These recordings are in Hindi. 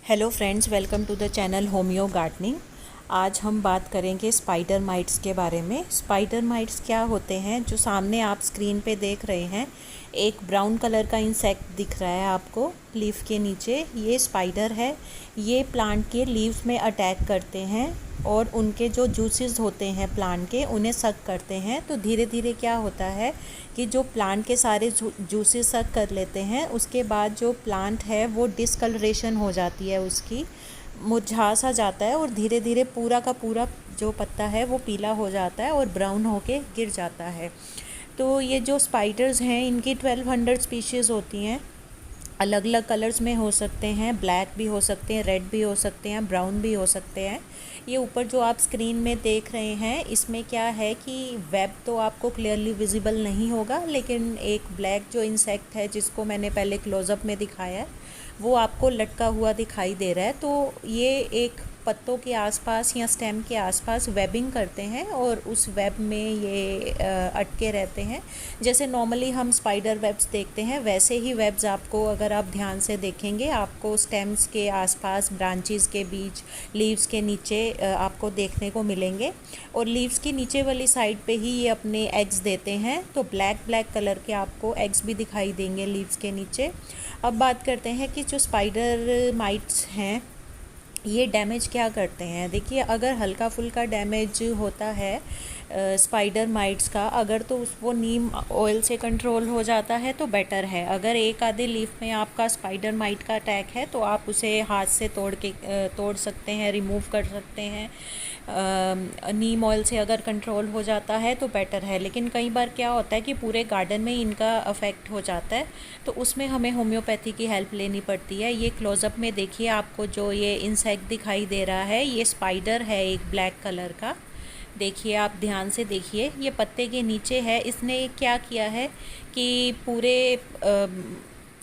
Hello friends, welcome to the channel homeo gardening. आज हम बात करेंगे स्पाइडर माइट्स के बारे में। स्पाइडर माइट्स क्या होते हैं? जो सामने आप स्क्रीन पे देख रहे हैं, एक ब्राउन कलर का इंसेक्ट दिख रहा है आपको लीफ के नीचे। ये स्पाइडर है। ये प्लांट के लीव्स में अटैक करते हैं और उनके जो जूसेस होते हैं प्लांट के, उन्हें सक करते हैं। तो धीरे धीरे क्या होता है कि जो प्लांट के सारे जूसेस सक कर लेते हैं, उसके बाद जो प्लांट है वो डिसकलरेशन हो जाती है, उसकी मुरझा सा जाता है और धीरे धीरे पूरा का पूरा जो पत्ता है वो पीला हो जाता है और ब्राउन होके गिर जाता है। तो ये जो स्पाइडर्स हैं, इनकी 1200 स्पीशीज़ होती हैं। अलग अलग कलर्स में हो सकते हैं, ब्लैक भी हो सकते हैं, रेड भी हो सकते हैं, ब्राउन भी हो सकते हैं। ये ऊपर जो आप स्क्रीन में देख रहे हैं, इसमें क्या है कि वेब तो आपको क्लियरली विजिबल नहीं होगा, लेकिन एक ब्लैक जो इंसेक्ट है जिसको मैंने पहले क्लोज़अप में दिखाया है, वो आपको लटका हुआ दिखाई दे रहा है। तो ये एक पत्तों के आसपास या स्टेम के आसपास वेबिंग करते हैं और उस वेब में ये अटके रहते हैं। जैसे नॉर्मली हम स्पाइडर वेब्स देखते हैं, वैसे ही वेब्स आपको, अगर आप ध्यान से देखेंगे, आपको स्टेम्स के आसपास, ब्रांचेस के बीच, लीव्स के नीचे आपको देखने को मिलेंगे। और लीव्स की नीचे वाली साइड पे ही ये अपने एग्स देते हैं। तो ब्लैक ब्लैक कलर के आपको एग्स भी दिखाई देंगे लीव्स के नीचे। अब बात करते हैं कि जो स्पाइडर माइट्स हैं, ये डैमेज क्या करते हैं। देखिए, अगर हल्का फुल्का डैमेज होता है स्पाइडर माइट्स का, अगर तो वो नीम ऑयल से कंट्रोल हो जाता है तो बेटर है। अगर एक आधे लीफ में आपका स्पाइडर माइट का अटैक है तो आप उसे हाथ से तोड़ सकते हैं, रिमूव कर सकते हैं। नीम ऑयल से अगर कंट्रोल हो जाता है तो बेटर है। लेकिन कई बार क्या होता है कि पूरे गार्डन में इनका अफेक्ट हो जाता है, तो उसमें हमें होम्योपैथी की हेल्प लेनी पड़ती है। ये क्लोज़अप में देखिए, आपको जो ये इंसेक्ट दिखाई दे रहा है, ये स्पाइडर है एक ब्लैक कलर का। देखिए, आप ध्यान से देखिए, ये पत्ते के नीचे है। इसने क्या किया है कि पूरे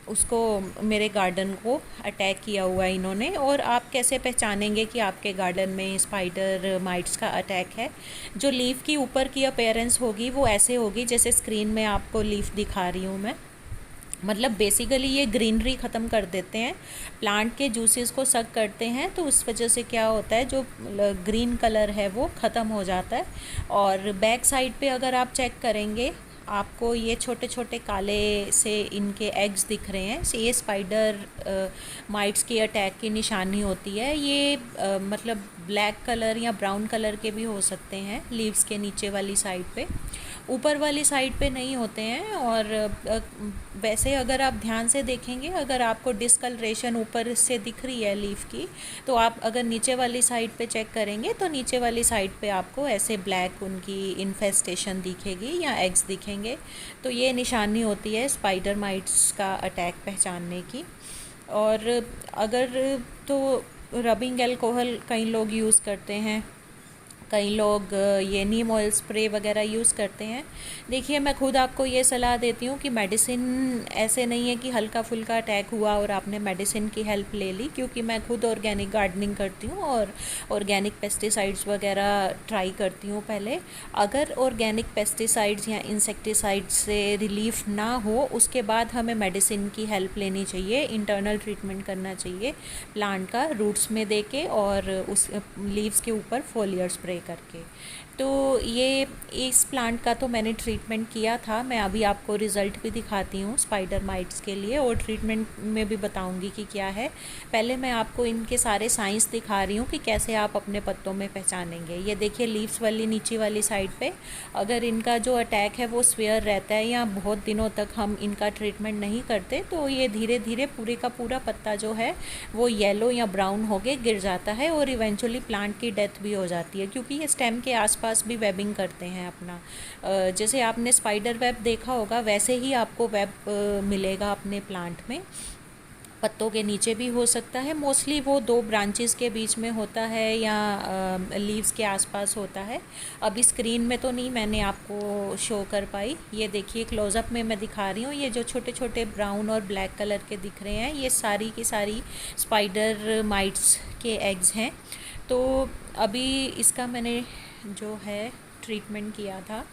उसको, मेरे गार्डन को अटैक किया हुआ है इन्होंने। और आप कैसे पहचानेंगे कि आपके गार्डन में स्पाइडर माइट्स का अटैक है? जो लीफ की ऊपर की अपीयरेंस होगी वो ऐसे होगी जैसे स्क्रीन में आपको लीफ दिखा रही हूँ मैं। मतलब बेसिकली ये ग्रीनरी ख़त्म कर देते हैं, प्लांट के जूसेस को सक करते हैं। तो उस वजह से क्या होता है, जो ग्रीन कलर है वो ख़त्म हो जाता है। और बैक साइड पे अगर आप चेक करेंगे, आपको ये छोटे छोटे काले से इनके एग्स दिख रहे हैं। ये स्पाइडर माइट्स की अटैक की निशानी होती है। ये मतलब ब्लैक कलर या ब्राउन कलर के भी हो सकते हैं लीव्स के नीचे वाली साइड पे, ऊपर वाली साइड पे नहीं होते हैं। और वैसे अगर आप ध्यान से देखेंगे, अगर आपको डिस्कलरेशन ऊपर से दिख रही है लीफ की, तो आप अगर नीचे वाली साइड पे चेक करेंगे तो नीचे वाली साइड पे आपको ऐसे ब्लैक उनकी इन्फेस्टेशन दिखेगी या एग्स दिखेंगे। तो ये निशानी होती है स्पाइडर माइट्स का अटैक पहचानने की। और अगर तो रबिंग अल्कोहल कई लोग यूज़ करते हैं, कई लोग ये नीम ऑयल स्प्रे वगैरह यूज़ करते हैं। देखिए, मैं खुद आपको ये सलाह देती हूँ कि मेडिसिन ऐसे नहीं है कि हल्का फुल्का अटैक हुआ और आपने मेडिसिन की हेल्प ले ली, क्योंकि मैं खुद ऑर्गेनिक गार्डनिंग करती हूँ और ऑर्गेनिक पेस्टिसाइड्स वगैरह ट्राई करती हूँ पहले। अगर ऑर्गेनिक पेस्टिसाइड्स या इंसेक्टिसाइड्स से रिलीफ ना हो, उसके बाद हमें मेडिसिन की हेल्प लेनी चाहिए, इंटरनल ट्रीटमेंट करना चाहिए प्लांट का, रूट्स में दे के और उस लीव्स के ऊपर फोलियर स्प्रे करके। तो ये इस प्लांट का तो मैंने ट्रीटमेंट किया था। मैं अभी आपको रिज़ल्ट भी दिखाती हूँ स्पाइडर माइट्स के लिए, और ट्रीटमेंट में भी बताऊँगी कि क्या है। पहले मैं आपको इनके सारे साइंस दिखा रही हूँ कि कैसे आप अपने पत्तों में पहचानेंगे। ये देखिए, लीव्स वाली नीचे वाली साइड पे अगर इनका जो अटैक है वो स्वेयर रहता है या बहुत दिनों तक हम इनका ट्रीटमेंट नहीं करते, तो ये धीरे धीरे पूरे का पूरा पत्ता जो है वो येलो या ब्राउन होके गिर जाता है और इवेंचुअली प्लांट की डेथ भी हो जाती है, क्योंकि ये स्टेम के आसपास भी वेबिंग करते हैं अपना। जैसे आपने स्पाइडर वेब देखा होगा, वैसे ही आपको वेब मिलेगा अपने प्लांट में। पत्तों के नीचे भी हो सकता है, मोस्टली वो दो ब्रांचेस के बीच में होता है या लीव्स के आसपास होता है। अभी स्क्रीन में तो नहीं मैंने आपको शो कर पाई। ये देखिए, क्लोज़अप में मैं दिखा रही हूँ। ये जो छोटे छोटे ब्राउन और ब्लैक कलर के दिख रहे हैं, ये सारी की सारी स्पाइडर माइट्स के एग्स हैं। तो अभी इसका मैंने जो है ट्रीटमेंट किया था।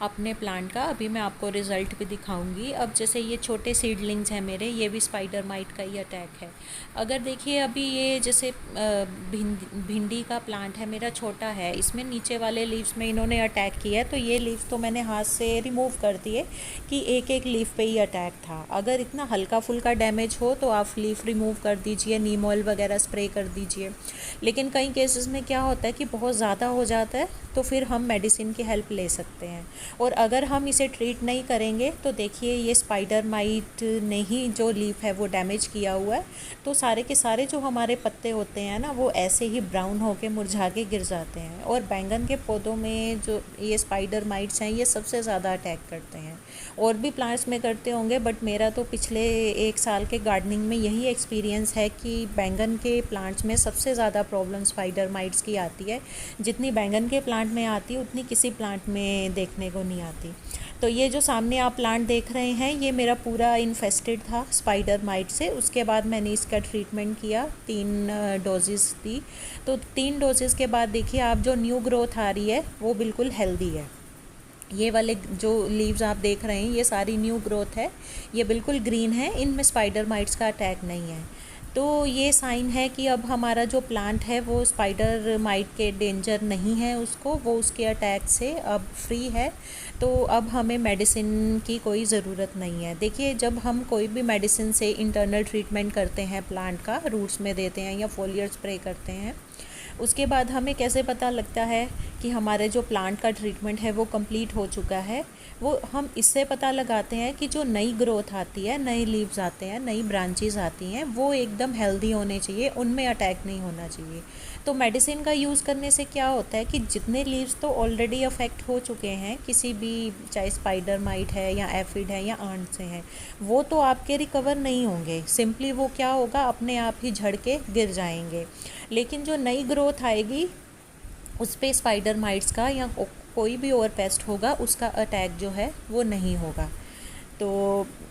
अपने प्लांट का। अभी मैं आपको रिज़ल्ट भी दिखाऊंगी। अब जैसे ये छोटे सीडलिंग्स हैं मेरे, ये भी स्पाइडर माइट का ही अटैक है। अगर देखिए अभी ये जैसे भिंडी का प्लांट है मेरा, छोटा है, इसमें नीचे वाले लीव्स में इन्होंने अटैक किया है, तो ये लीव्स तो मैंने हाथ से रिमूव कर दिए कि एक एक लीफ पे ही अटैक था। अगर इतना हल्का फुल्का डैमेज हो तो आप लीफ रिमूव कर दीजिए, नीम ऑयल वगैरह स्प्रे कर दीजिए। लेकिन कई केसेस में क्या होता है कि बहुत ज़्यादा हो जाता है, तो फिर हम मेडिसिन की हेल्प ले सकते हैं। और अगर हम इसे ट्रीट नहीं करेंगे तो देखिए ये स्पाइडर माइट ने ही जो लीफ है वो डैमेज किया हुआ है, तो सारे के सारे जो हमारे पत्ते होते हैं ना, वो ऐसे ही ब्राउन होके मुरझा के गिर जाते हैं। और बैंगन के पौधों में जो ये स्पाइडर माइट्स हैं, ये सबसे ज़्यादा अटैक करते हैं। और भी प्लांट्स में करते होंगे, बट मेरा तो पिछले 1 साल के गार्डनिंग में यही एक्सपीरियंस है कि बैंगन के प्लांट्स में सबसे ज़्यादा प्रॉब्लम स्पाइडर माइट्स की आती है। जितनी बैंगन के प्लांट में आती है उतनी किसी प्लांट में देखने को नहीं आती। तो ये जो सामने आप प्लांट देख रहे हैं, ये मेरा पूरा इन्फेस्टेड था स्पाइडर माइट से। उसके बाद मैंने इसका ट्रीटमेंट किया, 3 डोजेस दी। तो 3 डोजेस के बाद देखिए आप जो न्यू ग्रोथ आ रही है वो बिल्कुल हेल्दी है। ये वाले जो लीव्स आप देख रहे हैं, ये सारी न्यू ग्रोथ है, ये बिल्कुल ग्रीन है, इनमें स्पाइडर माइट्स का अटैक नहीं है। तो ये साइन है कि अब हमारा जो प्लांट है वो स्पाइडर माइट के डेंजर नहीं है उसको, वो उसके अटैक से अब फ्री है। तो अब हमें मेडिसिन की कोई ज़रूरत नहीं है। देखिए जब हम कोई भी मेडिसिन से इंटरनल ट्रीटमेंट करते हैं प्लांट का, रूट्स में देते हैं या फोलियर स्प्रे करते हैं, उसके बाद हमें कैसे पता लगता है कि हमारे जो प्लांट का ट्रीटमेंट है वो कंप्लीट हो चुका है? वो हम इससे पता लगाते हैं कि जो नई ग्रोथ आती है, नए लीव्स आते हैं, नई ब्रांचेस आती हैं, वो एकदम हेल्दी होने चाहिए, उनमें अटैक नहीं होना चाहिए। तो मेडिसिन का यूज़ करने से क्या होता है कि जितने लीव्स तो ऑलरेडी अफेक्ट हो चुके हैं किसी भी, चाहे स्पाइडर माइट है या एफिड है या आंट से हैं, वो तो आपके रिकवर नहीं होंगे। सिंपली वो क्या होगा, अपने आप ही झड़ के गिर जाएंगे। लेकिन जो नई ग्रोथ आएगी उस पे स्पाइडर माइट्स का या कोई भी और पेस्ट होगा उसका अटैक जो है वो नहीं होगा। तो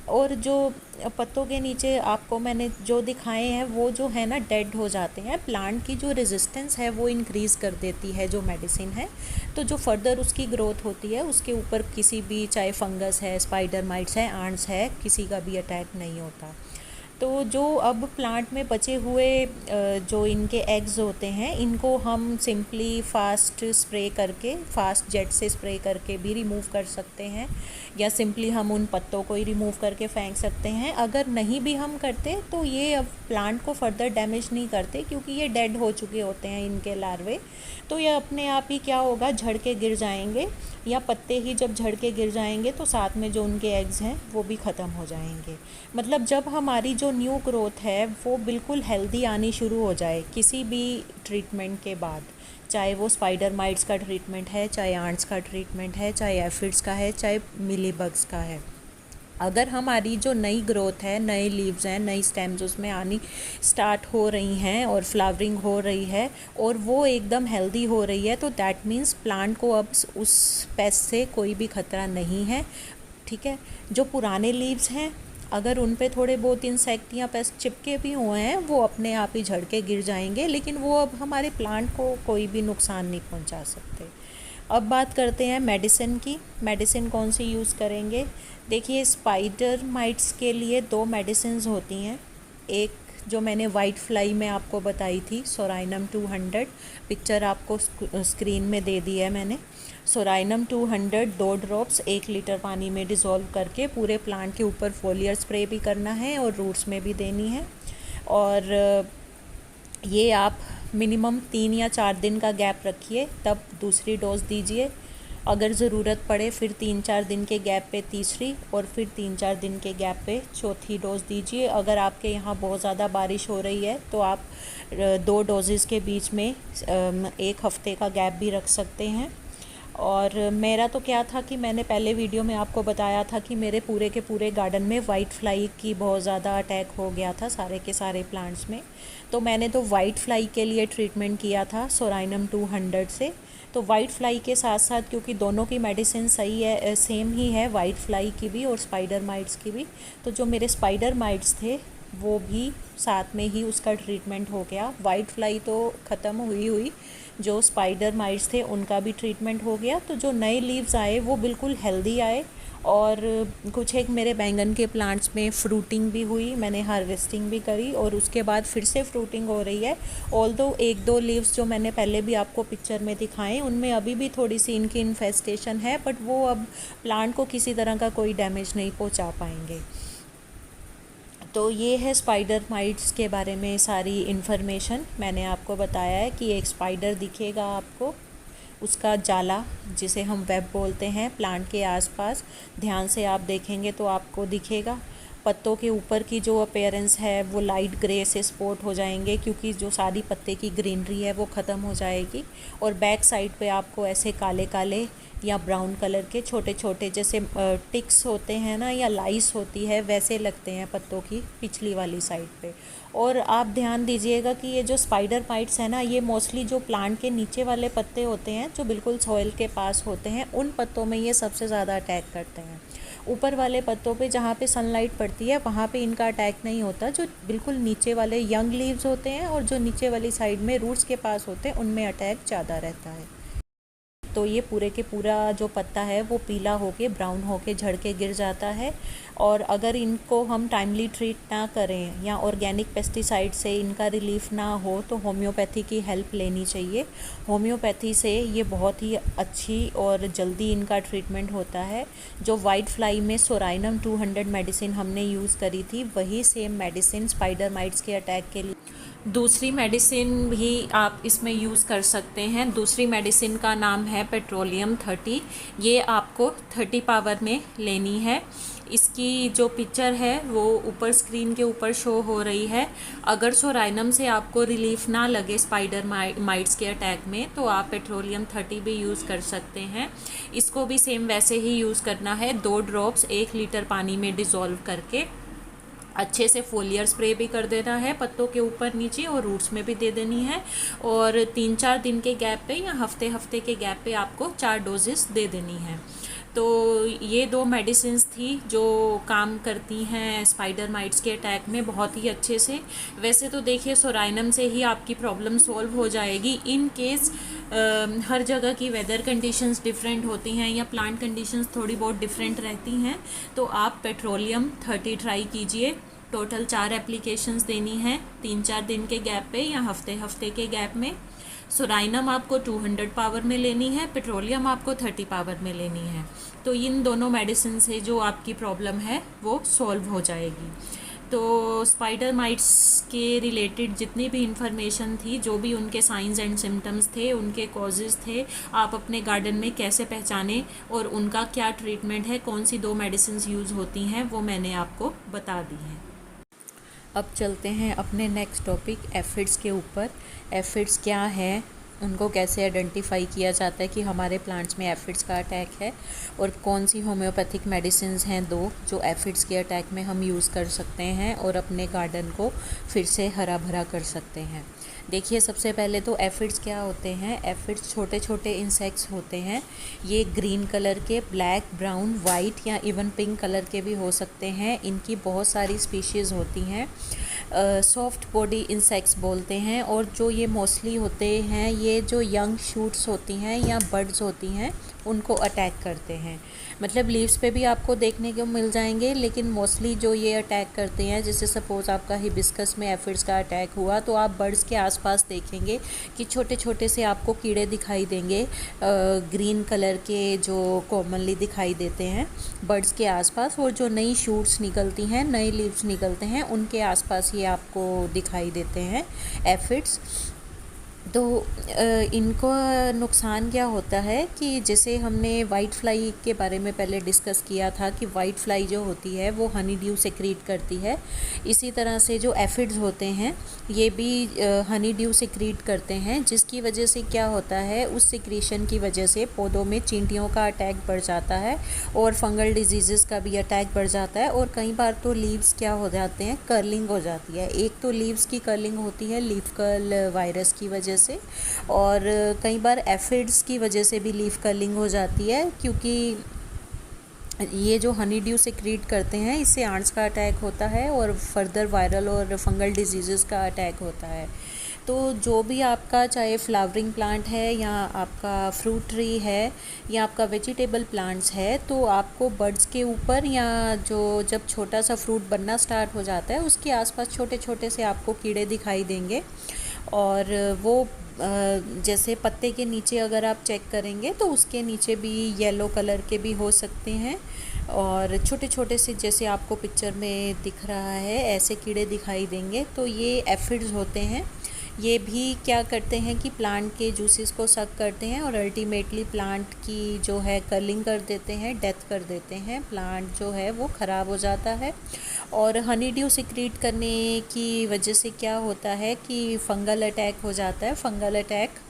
और जो पत्तों के नीचे आपको मैंने जो दिखाए हैं वो जो है ना डेड हो जाते हैं, प्लांट की जो रेजिस्टेंस है वो इंक्रीज़ कर देती है जो मेडिसिन है। तो जो फर्दर उसकी ग्रोथ होती है उसके ऊपर किसी भी, चाहे फंगस है, स्पाइडर माइट्स है, आंट्स है, किसी का भी अटैक नहीं होता। तो जो अब प्लांट में बचे हुए जो इनके एग्स होते हैं, इनको हम सिंपली फास्ट स्प्रे करके, फास्ट जेट से स्प्रे करके भी रिमूव कर सकते हैं, या सिंपली हम उन पत्तों को ही रिमूव करके फेंक सकते हैं। अगर नहीं भी हम करते तो ये अब प्लांट को फर्दर डैमेज नहीं करते, क्योंकि ये डेड हो चुके होते हैं इनके लार्वे। तो ये अपने आप ही क्या होगा, झड़ के गिर जाएंगे, या पत्ते ही जब झड़ के गिर जाएंगे तो साथ में जो उनके एग्स हैं वो भी ख़त्म हो जाएंगे। मतलब जब हमारी जो न्यू ग्रोथ है वो बिल्कुल हेल्दी आनी शुरू हो जाए किसी भी ट्रीटमेंट के बाद, चाहे वो स्पाइडर माइट्स का ट्रीटमेंट है, चाहे आंट्स का ट्रीटमेंट है, चाहे एफिड्स का है, चाहे मिलीबग्स का है, अगर हमारी जो नई ग्रोथ है, नए लीव्स हैं, नई स्टेम्स उसमें आनी स्टार्ट हो रही हैं और फ्लावरिंग हो रही है और वो एकदम हेल्दी हो रही है, तो दैट मीन्स प्लांट को अब उस पेस्ट से कोई भी ख़तरा नहीं है। ठीक है। जो पुराने लीव्स हैं, अगर उन पे थोड़े बहुत इंसेक्ट या पेस्ट चिपके भी हुए हैं, वो अपने आप ही झड़ के गिर जाएंगे, लेकिन वो अब हमारे प्लांट को कोई भी नुकसान नहीं पहुंचा सकते। अब बात करते हैं मेडिसिन की। मेडिसिन कौन सी यूज़ करेंगे? देखिए स्पाइडर माइट्स के लिए 2 मेडिसिन्स होती हैं। एक जो मैंने वाइट फ्लाई में आपको बताई थी, सोराइनम 200, पिक्चर आपको स्क्रीन में दे दी है मैंने। सोराइनम 200 2 ड्रॉप्स 1 लीटर पानी में डिज़ोल्व करके पूरे प्लांट के ऊपर फोलियर स्प्रे भी करना है और रूट्स में भी देनी है। और ये आप मिनिमम 3 या 4 दिन का गैप रखिए, तब दूसरी डोज दीजिए। अगर ज़रूरत पड़े फिर 3-4 दिन के गैप पे तीसरी, और फिर 3-4 दिन के गैप पे चौथी डोज दीजिए। अगर आपके यहाँ बहुत ज़्यादा बारिश हो रही है तो आप 2 डोजेज़ के बीच में 1 हफ़्ते का गैप भी रख सकते हैं। और मेरा तो क्या था कि मैंने पहले वीडियो में आपको बताया था कि मेरे पूरे के पूरे गार्डन में वाइट फ्लाई की बहुत ज़्यादा अटैक हो गया था सारे के सारे प्लांट्स में। तो मैंने तो वाइट फ्लाई के लिए ट्रीटमेंट किया था सोराइनम 200 से। तो वाइट फ्लाई के साथ साथ, क्योंकि दोनों की मेडिसिन सही है, सेम ही है, वाइट फ्लाई की भी और स्पाइडर माइट्स की भी, तो जो मेरे स्पाइडर माइट्स थे वो भी साथ में ही उसका ट्रीटमेंट हो गया। वाइट फ्लाई तो ख़त्म हुई, जो स्पाइडर माइट्स थे उनका भी ट्रीटमेंट हो गया। तो जो नए लीव्स आए वो बिल्कुल हेल्दी आए, और कुछ एक मेरे बैंगन के प्लांट्स में फ्रूटिंग भी हुई, मैंने हार्वेस्टिंग भी करी और उसके बाद फिर से फ्रूटिंग हो रही है। ऑल्दो एक दो लीव्स जो मैंने पहले भी आपको पिक्चर में दिखाएं उनमें अभी भी थोड़ी सी इनकी इन्फेस्टेशन है, बट वो अब प्लांट को किसी तरह का कोई डैमेज नहीं पहुंचा पाएंगे। तो ये है स्पाइडर माइट्स के बारे में सारी इन्फॉर्मेशन। मैंने आपको बताया है कि एक स्पाइडर दिखेगा आपको, उसका जाला जिसे हम वेब बोलते हैं, प्लांट के आसपास ध्यान से आप देखेंगे तो आपको दिखेगा। पत्तों के ऊपर की जो अपीयरेंस है वो लाइट ग्रे से स्पॉट हो जाएंगे, क्योंकि जो सारी पत्ते की ग्रीनरी है वो ख़त्म हो जाएगी। और बैक साइड पे आपको ऐसे काले काले या ब्राउन कलर के छोटे छोटे जैसे टिक्स होते हैं ना, या लाइस होती है, वैसे लगते हैं पत्तों की पिछली वाली साइड पे। और आप ध्यान दीजिएगा कि ये जो स्पाइडर माइट्स है ना, ये मोस्टली जो प्लांट के नीचे वाले पत्ते होते हैं जो बिल्कुल सॉइल के पास होते हैं, उन पत्तों में ये सबसे ज़्यादा अटैक करते हैं। ऊपर वाले पत्तों पे जहाँ पे सनलाइट पड़ती है वहाँ पे इनका अटैक नहीं होता। जो बिल्कुल नीचे वाले यंग लीव्स होते हैं और जो नीचे वाली साइड में रूट्स के पास होते हैं उनमें अटैक ज़्यादा रहता है। तो ये पूरे के पूरा जो पत्ता है वो पीला होके ब्राउन होके झड़ के गिर जाता है। और अगर इनको हम टाइमली ट्रीट ना करें या ऑर्गेनिक पेस्टिसाइड से इनका रिलीफ ना हो तो होम्योपैथी की हेल्प लेनी चाहिए। होम्योपैथी से ये बहुत ही अच्छी और जल्दी इनका ट्रीटमेंट होता है। जो वाइट फ्लाई में सोराइनम 200 मेडिसिन हमने यूज़ करी थी, वही सेम मेडिसिन स्पाइडर माइट्स के अटैक के लिए दूसरी मेडिसिन भी आप इसमें यूज़ कर सकते हैं। दूसरी मेडिसिन का नाम है पेट्रोलियम 30। ये आपको 30 पावर में लेनी है। इसकी जो पिक्चर है वो ऊपर स्क्रीन के ऊपर शो हो रही है। अगर सोराइनम से आपको रिलीफ ना लगे स्पाइडर माइट्स के अटैक में तो आप पेट्रोलियम 30 भी यूज़ कर सकते हैं। इसको भी सेम वैसे ही यूज़ करना है। 2 ड्रॉप्स 1 लीटर पानी में डिज़ोल्व करके अच्छे से फोलियर स्प्रे भी कर देना है पत्तों के ऊपर नीचे, और रूट्स में भी दे देनी है। और 3-4 दिन के गैप पे या हफ्ते के गैप पे आपको 4 डोजेस दे देनी है। तो ये 2 मेडिसिन्स थी जो काम करती हैं स्पाइडर माइट्स के अटैक में बहुत ही अच्छे से। वैसे तो देखिए सोराइनम से ही आपकी प्रॉब्लम सॉल्व हो जाएगी इन केस हर जगह की वेदर कंडीशंस डिफरेंट होती हैं या प्लांट कंडीशंस थोड़ी बहुत डिफरेंट रहती हैं। तो आप पेट्रोलियम 30 ट्राई कीजिए। टोटल 4 एप्लीकेशंस देनी है 3-4 दिन के गैप पे या हफ्ते के गैप में। सोराइनम आपको 200 पावर में लेनी है, पेट्रोलियम आपको 30 पावर में लेनी है। तो इन दोनों मेडिसिन से जो आपकी प्रॉब्लम है वो सॉल्व हो जाएगी। तो स्पाइडर माइट्स के रिलेटेड जितनी भी इंफॉर्मेशन थी, जो भी उनके साइंस एंड सिम्टम्स थे, उनके कॉजेज़ थे, आप अपने गार्डन में कैसे पहचानें और उनका क्या ट्रीटमेंट है, कौन सी 2 मेडिसिन यूज़ होती हैं, वो मैंने आपको बता दी हैं। अब चलते हैं अपने नेक्स्ट टॉपिक एफिड्स के ऊपर। एफिड्स क्या है, उनको कैसे आइडेंटिफाई किया जाता है कि हमारे प्लांट्स में एफिड्स का अटैक है, और कौन सी होम्योपैथिक मेडिसिन्स हैं 2 जो एफिड्स के अटैक में हम यूज़ कर सकते हैं और अपने गार्डन को फिर से हरा भरा कर सकते हैं। देखिए सबसे पहले तो एफिड्स क्या होते हैं। एफिड्स छोटे छोटे इंसेक्ट्स होते हैं। ये ग्रीन कलर के, ब्लैक, ब्राउन, वाइट या इवन पिंक कलर के भी हो सकते हैं। इनकी बहुत सारी स्पीशीज़ होती हैं। सॉफ्ट बॉडी इंसेक्ट्स बोलते हैं। और जो ये मोस्टली होते हैं, ये जो यंग शूट्स होती हैं या बर्ड्स होती हैं उनको अटैक करते हैं। मतलब लीव्स पे भी आपको देखने को मिल जाएंगे, लेकिन मोस्टली जो ये अटैक करते हैं, जैसे सपोज़ आपका हिबिस्कस में एफिड्स का अटैक हुआ तो आप बर्ड्स के आसपास देखेंगे कि छोटे छोटे से आपको कीड़े दिखाई देंगे, ग्रीन कलर के जो कॉमनली दिखाई देते हैं बर्ड्स के आसपास। और जो नई शूट्स निकलती हैं, नए लीव्स निकलते हैं, उनके आसपास ये आपको दिखाई देते हैं एफिड्स। तो इनको नुकसान क्या होता है कि जैसे हमने वाइट फ्लाई के बारे में पहले डिस्कस किया था कि वाइट फ्लाई जो होती है वो हनी ड्यू सेक्रीट करती है। इसी तरह से जो एफिड्स होते हैं ये भी हनी ड्यू सेक्रीट करते हैं, जिसकी वजह से क्या होता है, उस सिक्रीशन की वजह से पौधों में चींटियों का अटैक बढ़ जाता है और फंगल डिजीज़ का भी अटैक बढ़ जाता है। और कई बार तो लीव्स क्या हो जाते हैं, कर्लिंग हो जाती है। एक तो लीव्स की कर्लिंग होती है लीफ कर्ल वायरस की वजह से, और कई बार एफिड्स की वजह से भी लीफ कर्लिंग हो जाती है, क्योंकि ये जो हनी ड्यू सिक्रीट करते हैं, इससे आंट्स का अटैक होता है और फर्दर वायरल और फंगल डिजीज़ का अटैक होता है। तो जो भी आपका चाहे फ्लावरिंग प्लांट है या आपका फ्रूट ट्री है या आपका वेजिटेबल प्लांट्स है, तो आपको बड्स के ऊपर या जो जब छोटा सा फ्रूट बनना स्टार्ट हो जाता है उसके आसपास छोटे छोटे से आपको कीड़े दिखाई देंगे। और वो जैसे पत्ते के नीचे अगर आप चेक करेंगे तो उसके नीचे भी येलो कलर के भी हो सकते हैं, और छोटे छोटे से जैसे आपको पिक्चर में दिख रहा है ऐसे कीड़े दिखाई देंगे। तो ये एफिड्स होते हैं। ये भी क्या करते हैं कि प्लांट के जूसेस को सक करते हैं और अल्टीमेटली प्लांट की जो है कर्लिंग कर देते हैं, डेथ कर देते हैं। प्लांट जो है वो ख़राब हो जाता है। और हनी ड्यू सिक्रीट करने की वजह से क्या होता है कि फंगल अटैक हो जाता है। फंगल अटैक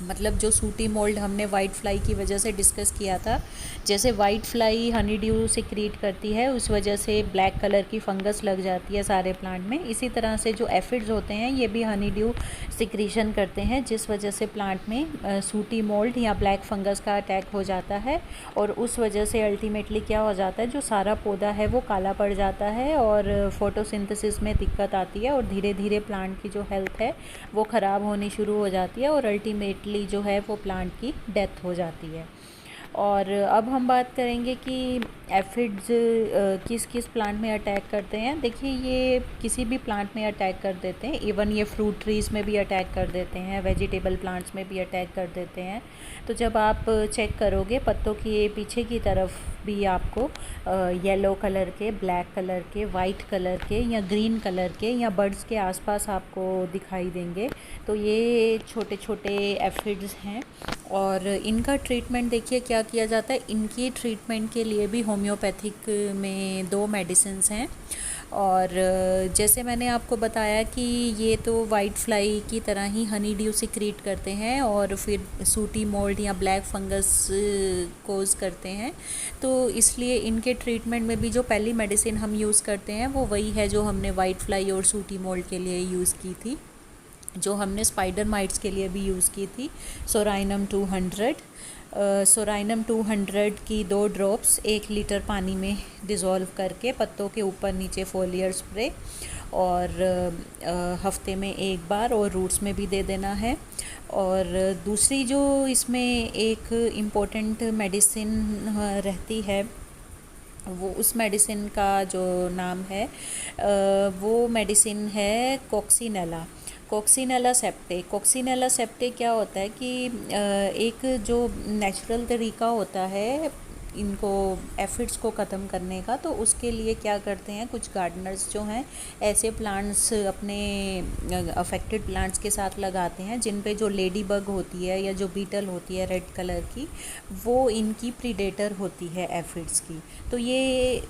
मतलब जो सूटी मोल्ड हमने वाइट फ्लाई की वजह से डिस्कस किया था, जैसे white fly Honey due secrete करती है उस वजह से ब्लैक कलर की फंगस लग जाती है सारे प्लांट में, इसी तरह से जो एफिड्स होते हैं ये भी हनी ड्यू सिक्रीशन करते हैं, जिस वजह से प्लांट में सूटी मोल्ड या ब्लैक फंगस का अटैक हो जाता है। और उस वजह से अल्टीमेटली क्या हो जाता है, जो सारा पौधा है वो काला पड़ जाता है और फोटोसिंथेसिस में दिक्कत आती है और धीरे धीरे प्लांट की जो हेल्थ है वो ख़राब होनी शुरू हो जाती है और अल्टीमेटली जो है वो प्लांट की डेथ हो जाती है। और अब हम बात करेंगे कि एफिड्स किस किस प्लांट में अटैक करते हैं। देखिए ये किसी भी प्लांट में अटैक कर देते हैं, इवन ये फ्रूट ट्रीज़ में भी अटैक कर देते हैं, वेजिटेबल प्लांट्स में भी अटैक कर देते हैं। तो जब आप चेक करोगे पत्तों की पीछे की तरफ भी आपको येलो कलर के, ब्लैक कलर के, वाइट कलर के या ग्रीन कलर के या बर्ड्स के आसपास आपको दिखाई देंगे। तो ये छोटे छोटे एफिड्स हैं और इनका ट्रीटमेंट देखिए क्या किया जाता है। इनकी ट्रीटमेंट के लिए भी होम्योपैथिक में 2 मेडिसिन्स हैं। और जैसे मैंने आपको बताया कि ये तो वाइट फ्लाई की तरह ही हनी ड्यू सिक्रीट करते हैं और फिर सूटी मोल्ड या ब्लैक फंगस कोज करते हैं, तो इसलिए इनके ट्रीटमेंट में भी जो पहली मेडिसिन हम यूज़ करते हैं वो वही है जो हमने वाइट फ्लाई और सूटी मोल्ड के लिए यूज़ की थी, जो हमने स्पाइडर माइट्स के लिए भी यूज़ की थी, सोराइनम 200। सोराइनम 200 की 2 ड्रॉप्स 1 लीटर पानी में डिज़ोल्व करके पत्तों के ऊपर नीचे फोलियर स्प्रे और हफ्ते में 1 बार और रूट्स में भी दे देना है। और दूसरी जो इसमें एक इम्पोर्टेंट मेडिसिन रहती है, वो उस मेडिसिन का जो नाम है वो मेडिसिन है कोक्सीनेला सेप्टे। कोक्सीनेला सेप्टे क्या होता है कि एक जो नेचुरल तरीका होता है इनको एफिड्स को ख़त्म करने का, तो उसके लिए क्या करते हैं कुछ गार्डनर्स जो हैं ऐसे प्लांट्स अपने अफेक्टेड प्लांट्स के साथ लगाते हैं जिन पे जो लेडी बग होती है या जो बीटल होती है रेड कलर की, वो इनकी प्रीडेटर होती है एफिड्स की। तो ये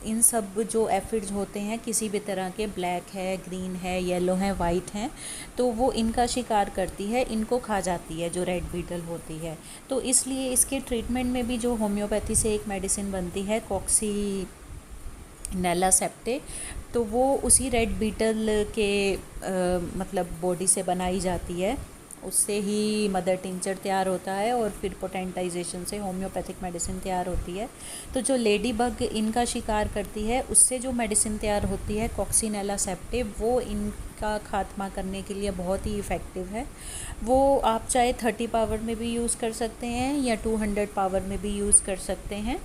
इन सब जो एफिड्स होते हैं किसी भी तरह के, ब्लैक है, ग्रीन है, येलो है, वाइट हैं, तो वो इनका शिकार करती है, इनको खा जाती है जो रेड बीटल होती है। तो इसलिए इसके ट्रीटमेंट में भी जो होम्योपैथी से एक मेडिसिन बनती है कोक्सीनेला सेप्टे, तो वो उसी रेड बीटल के मतलब बॉडी से बनाई जाती है, उससे ही मदर टिंचर तैयार होता है और फिर पोटेंटाइजेशन से होम्योपैथिक मेडिसिन तैयार होती है। तो जो लेडी बग इनका शिकार करती है उससे जो मेडिसिन तैयार होती है कोक्सीनेला सेप्टे, वो इनका खात्मा करने के लिए बहुत ही इफ़ेक्टिव है। वो आप चाहे 30 पावर में भी यूज़ कर सकते हैं या 200 पावर में भी यूज़ कर सकते हैं,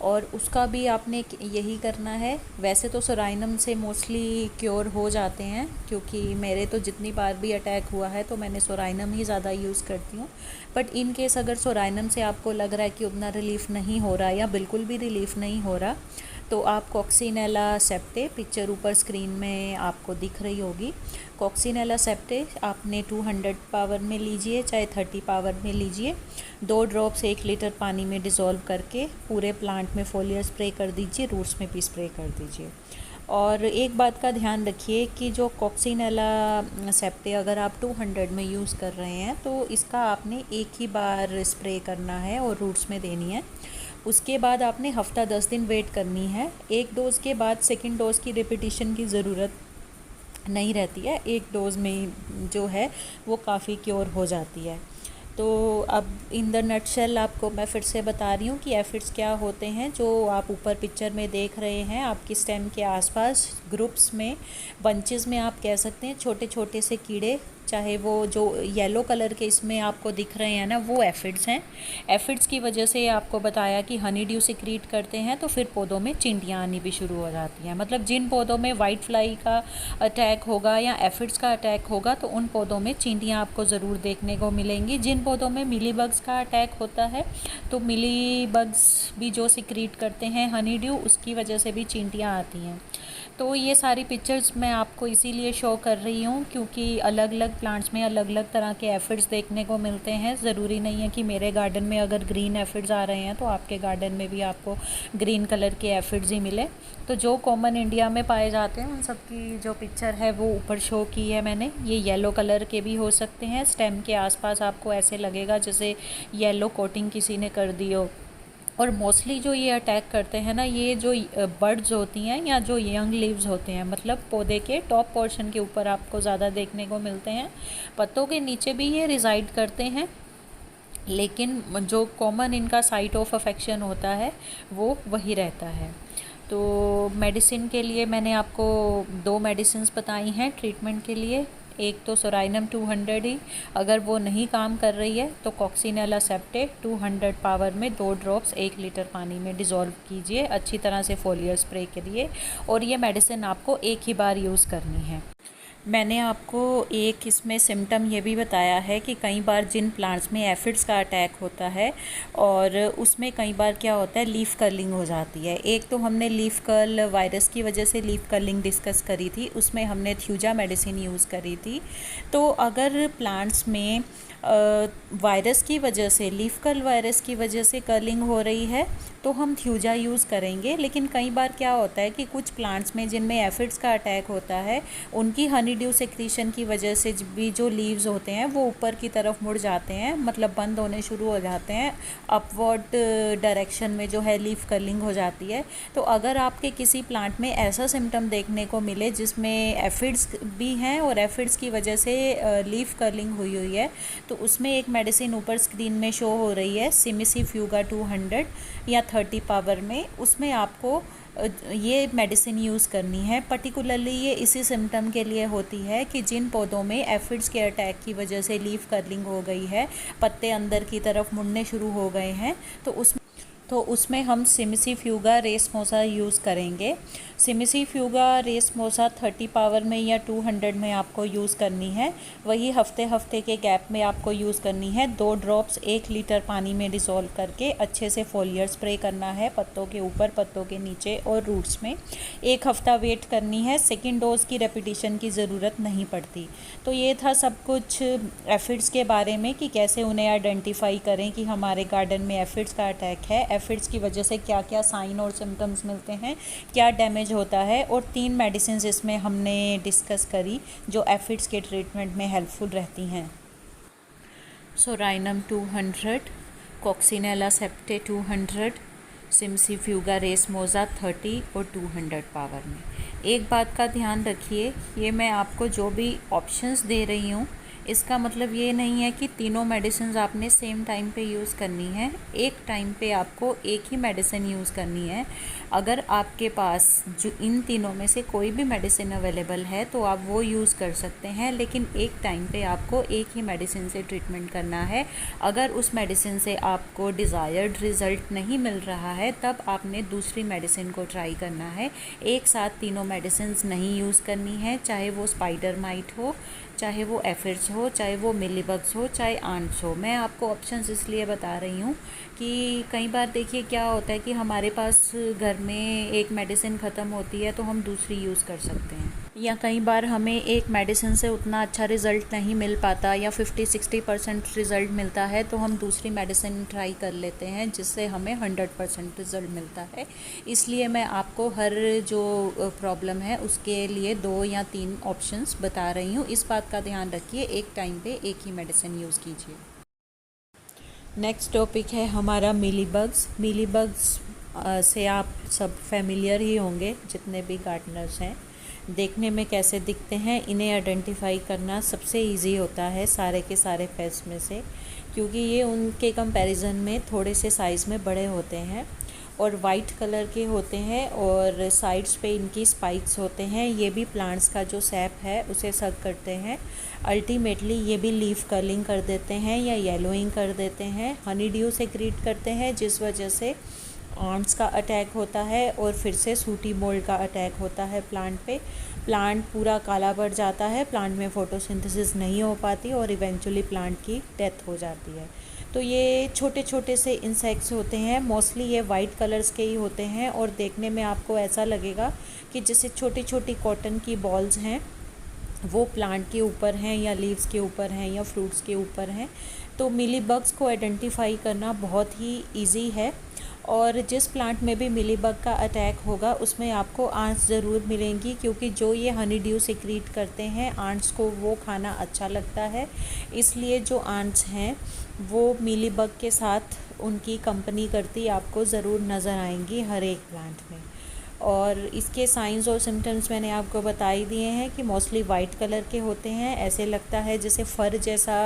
और उसका भी आपने यही करना है। वैसे तो सोराइनम से मोस्टली क्योर हो जाते हैं, क्योंकि मेरे तो जितनी बार भी अटैक हुआ है तो मैंने सोराइनम ही ज़्यादा यूज़ करती हूँ। बट इन केस अगर सोराइनम से आपको लग रहा है कि उतना रिलीफ़ नहीं हो रहा या बिल्कुल भी रिलीफ़ नहीं हो रहा, तो आप कोक्सीनेला सेप्टे, पिक्चर ऊपर स्क्रीन में आपको दिख रही होगी, कोक्सीनेला सेप्टे आपने 200 पावर में लीजिए चाहे 30 पावर में लीजिए, 2 ड्रॉप्स 1 लीटर पानी में डिज़ोल्व करके पूरे प्लांट में फोलियर स्प्रे कर दीजिए, रूट्स में भी स्प्रे कर दीजिए। और एक बात का ध्यान रखिए कि जो कोक्सीनेला सेप्टे अगर आप 200 में यूज़ कर रहे हैं तो इसका आपने एक ही बार स्प्रे करना है और रूट्स में देनी है। उसके बाद आपने हफ्ता 10 दिन वेट करनी है। एक डोज़ के बाद सेकंड डोज़ की रिपीटिशन की ज़रूरत नहीं रहती है, एक डोज़ में जो है वो काफ़ी क्योर हो जाती है। तो अब इन द नटशेल आपको मैं फिर से बता रही हूँ कि एफिड्स क्या होते हैं। जो आप ऊपर पिक्चर में देख रहे हैं, आपकी स्टेम के आसपास ग्रुप्स में, बंचेस में आप कह सकते हैं, छोटे छोटे से कीड़े, चाहे वो जो येलो कलर के इसमें आपको दिख रहे हैं ना, वो एफिड्स हैं। एफिड्स की वजह से आपको बताया कि हनी ड्यू सिक्रीट करते हैं, तो फिर पौधों में चींटियाँ आनी भी शुरू हो जाती हैं। मतलब जिन पौधों में वाइट फ्लाई का अटैक होगा या एफिड्स का अटैक होगा, तो उन पौधों में चींटियाँ आपको ज़रूर देखने को मिलेंगी। जिन पौधों में मिली बग्स का अटैक होता है, तो मिली बग्स भी जो सिक्रीट करते हैं हनी ड्यू, उसकी वजह से भी चींटियाँ आती हैं। तो ये सारी पिक्चर्स मैं आपको इसीलिए शो कर रही हूँ क्योंकि अलग अलग प्लांट्स में अलग अलग तरह के एफिड्स देखने को मिलते हैं। ज़रूरी नहीं है कि मेरे गार्डन में अगर ग्रीन एफिड्स आ रहे हैं तो आपके गार्डन में भी आपको ग्रीन कलर के एफिड्स ही मिले। तो जो कॉमन इंडिया में पाए जाते हैं उन सब की जो पिक्चर है वो ऊपर शो की है मैंने। ये येलो कलर के भी हो सकते हैं, स्टेम के आसपास आपको ऐसे लगेगा जैसे येलो कोटिंग किसी ने कर दी हो। और मोस्टली जो ये अटैक करते हैं ना, ये जो बर्ड्स होती हैं या जो यंग लीव्स होते हैं, मतलब पौधे के टॉप पोर्शन के ऊपर आपको ज़्यादा देखने को मिलते हैं। पत्तों के नीचे भी ये रिजाइड करते हैं, लेकिन जो कॉमन इनका साइट ऑफ अफेक्शन होता है वो वही रहता है। तो मेडिसिन के लिए मैंने आपको 2 मेडिसिन बताई हैं ट्रीटमेंट के लिए। एक तो सोराइनम 200 ही, अगर वो नहीं काम कर रही है तो कॉक्सिनेला सेप्टे 200 पावर में 2 ड्रॉप्स 1 लीटर पानी में डिज़ोल्व कीजिए अच्छी तरह से फोलियर स्प्रे के लिए। और ये मेडिसिन आपको एक ही बार यूज़ करनी है। मैंने आपको एक इसमें सिम्टम ये भी बताया है कि कई बार जिन प्लांट्स में एफिड्स का अटैक होता है और उसमें कई बार क्या होता है, लीफ कर्लिंग हो जाती है। एक तो हमने लीफ कर्ल वायरस की वजह से लीफ कर्लिंग डिस्कस करी थी, उसमें हमने थ्यूजा मेडिसिन यूज़ करी थी। तो अगर प्लांट्स में वायरस की वजह से, लीफ कर्ल वायरस की वजह से कर्लिंग हो रही है तो हम थ्यूजा यूज़ करेंगे। लेकिन कई बार क्या होता है कि कुछ प्लांट्स में जिनमें एफिड्स का अटैक होता है, उनकी हनी ड्यू सेक्रीशन की वजह से भी जो लीव्स होते हैं वो ऊपर की तरफ मुड़ जाते हैं, मतलब बंद होने शुरू हो जाते हैं, अपवर्ड डायरेक्शन में जो है लीफ कर्लिंग हो जाती है। तो अगर आपके किसी प्लांट में ऐसा सिम्टम देखने को मिले जिसमें एफिड्स भी हैं और एफिड्स की वजह से लीफ कर्लिंग हुई हुई है, तो उसमें एक मेडिसिन ऊपर स्क्रीन में शो हो रही है, सिमिसीफ्यूगा 200 या 30 पावर में। उसमें आपको ये मेडिसिन यूज़ करनी है। पर्टिकुलरली ये इसी सिम्टम के लिए होती है कि जिन पौधों में एफिड्स के अटैक की वजह से लीफ कर्लिंग हो गई है, पत्ते अंदर की तरफ मुड़ने शुरू हो गए हैं, तो उसमें हम सिमिसीफ्यूगा रेसमोसा यूज़ करेंगे। सिमिसीफ्यूगा रेसमोसा 30 पावर में या 200 में आपको यूज़ करनी है। वही हफ्ते हफ्ते के गैप में आपको यूज़ करनी है। 2 ड्रॉप्स 1 लीटर पानी में डिज़ोल्व करके अच्छे से फोलियर स्प्रे करना है, पत्तों के ऊपर, पत्तों के नीचे और रूट्स में। 1 हफ्ता वेट करनी है। सेकेंड डोज की रेपिटिशन की ज़रूरत नहीं पड़ती। तो ये था सब कुछ एफिड्स के बारे में कि कैसे उन्हें आइडेंटिफाई करें कि हमारे गार्डन में एफिड्स का अटैक है, एफिड्स की वजह से क्या क्या साइन और सिम्टम्स मिलते हैं, क्या डैमेज होता है। और 3 मेडिसिन इसमें हमने डिस्कस करी जो एफिड्स के ट्रीटमेंट में हेल्पफुल रहती हैं। सोराइनम 200, कॉक्सिनेला सेप्टे 200, सिमिसीफ्यूगा रेसमोसा 30 और 200 पावर में। एक बात का ध्यान रखिए, ये मैं आपको जो भी ऑप्शंस दे रही हूँ इसका मतलब ये नहीं है कि तीनों मेडिसिन आपने सेम टाइम पे यूज़ करनी है। एक टाइम पे आपको एक ही मेडिसिन यूज़ करनी है। अगर आपके पास जो इन तीनों में से कोई भी मेडिसिन अवेलेबल है तो आप वो यूज़ कर सकते हैं, लेकिन एक टाइम पे आपको एक ही मेडिसिन से ट्रीटमेंट करना है। अगर उस मेडिसिन से आपको डिज़ायर्ड रिज़ल्ट नहीं मिल रहा है तब आपने दूसरी मेडिसिन को ट्राई करना है। एक साथ तीनों मेडिसिन नहीं यूज़ करनी है, चाहे वो स्पाइडर माइट हो, चाहे वो एफिड्स हो, चाहे वो मिलीबग्स हो, चाहे आंट्स हो। मैं आपको ऑप्शंस इसलिए बता रही हूँ कि कई बार देखिए क्या होता है कि हमारे पास घर में एक मेडिसिन ख़त्म होती है तो हम दूसरी यूज़ कर सकते हैं, या कई बार हमें एक मेडिसिन से उतना अच्छा रिज़ल्ट नहीं मिल पाता या 50-60% रिज़ल्ट मिलता है तो हम दूसरी मेडिसिन ट्राई कर लेते हैं जिससे हमें 100% रिज़ल्ट मिलता है। इसलिए मैं आपको हर जो प्रॉब्लम है उसके लिए 2 या 3 ऑप्शंस बता रही हूँ। इस बात का ध्यान रखिए, एक टाइम पे एक ही मेडिसिन यूज़ कीजिए। नेक्स्ट टॉपिक है हमारा मिलीबग्स। मिलीबग्स से आप सब फेमिलियर ही होंगे जितने भी गार्डनर्स हैं। देखने में कैसे दिखते हैं, इन्हें आइडेंटिफाई करना सबसे इजी होता है सारे के सारे पेस्ट में से, क्योंकि ये उनके कंपैरिजन में थोड़े से साइज़ में बड़े होते हैं और वाइट कलर के होते हैं और साइड्स पे इनकी स्पाइक्स होते हैं। ये भी प्लांट्स का जो सैप है उसे सक करते हैं। अल्टीमेटली ये भी लीफ कर्लिंग कर देते हैं या येलोइंग कर देते हैं। हनी ड्यू सेक्रीट करते हैं, जिस वजह से आंट्स का अटैक होता है और फिर से सूटी मोल्ड का अटैक होता है प्लांट पे। प्लांट पूरा काला पड़ जाता है, प्लांट में फोटोसिंथेसिस नहीं हो पाती और इवेंचुअली प्लांट की डेथ हो जाती है। तो ये छोटे छोटे से इंसेक्ट्स होते हैं, मोस्टली ये वाइट कलर्स के ही होते हैं और देखने में आपको ऐसा लगेगा कि जैसे छोटी छोटी कॉटन की बॉल्स हैं, वो प्लांट के ऊपर हैं या लीव्स के ऊपर हैं या फ्रूट्स के ऊपर हैं। तो मिली बग्स को आइडेंटिफाई करना बहुत ही इजी है और जिस प्लांट में भी मिली बग का अटैक होगा उसमें आपको आंट्स ज़रूर मिलेंगी, क्योंकि जो ये हनी ड्यू सिक्रीट करते हैं आंट्स को वो खाना अच्छा लगता है। इसलिए जो आंट्स हैं वो मिली बग के साथ उनकी कंपनी करती आपको ज़रूर नज़र आएंगी हर एक प्लांट में। और इसके साइंस और सिम्टम्स मैंने आपको बता ही दिए हैं कि मोस्टली वाइट कलर के होते हैं। ऐसे लगता है जैसे फर जैसा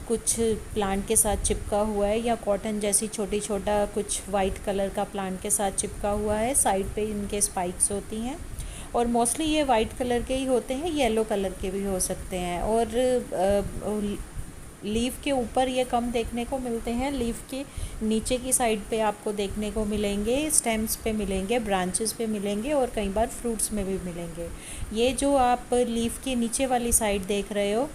कुछ प्लांट के साथ चिपका हुआ है या कॉटन जैसी छोटी छोटा कुछ वाइट कलर का प्लांट के साथ चिपका हुआ है। साइड पे इनके स्पाइक्स होती हैं और मोस्टली ये वाइट कलर के ही होते हैं, येलो कलर के भी हो सकते हैं। और लीफ के ऊपर ये कम देखने को मिलते हैं, लीफ के नीचे की साइड पे आपको देखने को मिलेंगे, स्टेम्स पे मिलेंगे, ब्रांचेस पे मिलेंगे और कई बार फ्रूट्स में भी मिलेंगे। ये जो आप लीफ के नीचे वाली साइड देख रहे हो,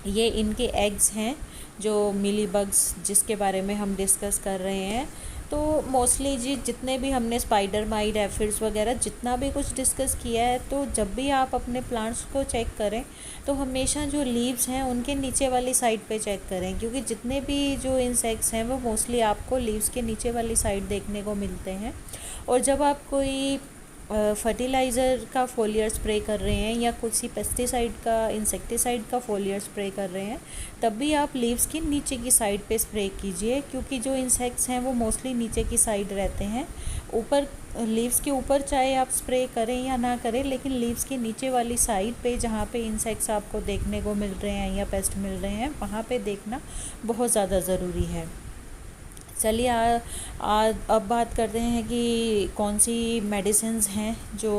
ये इनके एग्स हैं जो मिली बग्स जिसके बारे में हम डिस्कस कर रहे हैं। तो मोस्टली जी जितने भी हमने स्पाइडर माइट, एफिड्स वगैरह जितना भी कुछ डिस्कस किया है, तो जब भी आप अपने प्लांट्स को चेक करें तो हमेशा जो लीव्स हैं उनके नीचे वाली साइड पे चेक करें, क्योंकि जितने भी जो इंसेक्ट्स हैं वो मोस्टली आपको लीव्स के नीचे वाली साइड देखने को मिलते हैं। और जब आप कोई फर्टिलाइज़र का फोलियर स्प्रे कर रहे हैं या किसी पेस्टिसाइड का, इंसेक्टिसाइड का फोलियर स्प्रे कर रहे हैं, तब भी आप लीव्स की नीचे की साइड पे स्प्रे कीजिए, क्योंकि जो इंसेक्ट्स हैं वो मोस्टली नीचे की साइड रहते हैं। ऊपर लीव्स के ऊपर चाहे आप स्प्रे करें या ना करें, लेकिन लीव्स के नीचे वाली साइड पे जहाँ पे इंसेक्ट्स आपको देखने को मिल रहे हैं या पेस्ट मिल रहे हैं, वहाँ पे देखना बहुत ज़्यादा ज़रूरी है। चलिए अब बात करते हैं कि कौन सी मेडिसिन्स हैं जो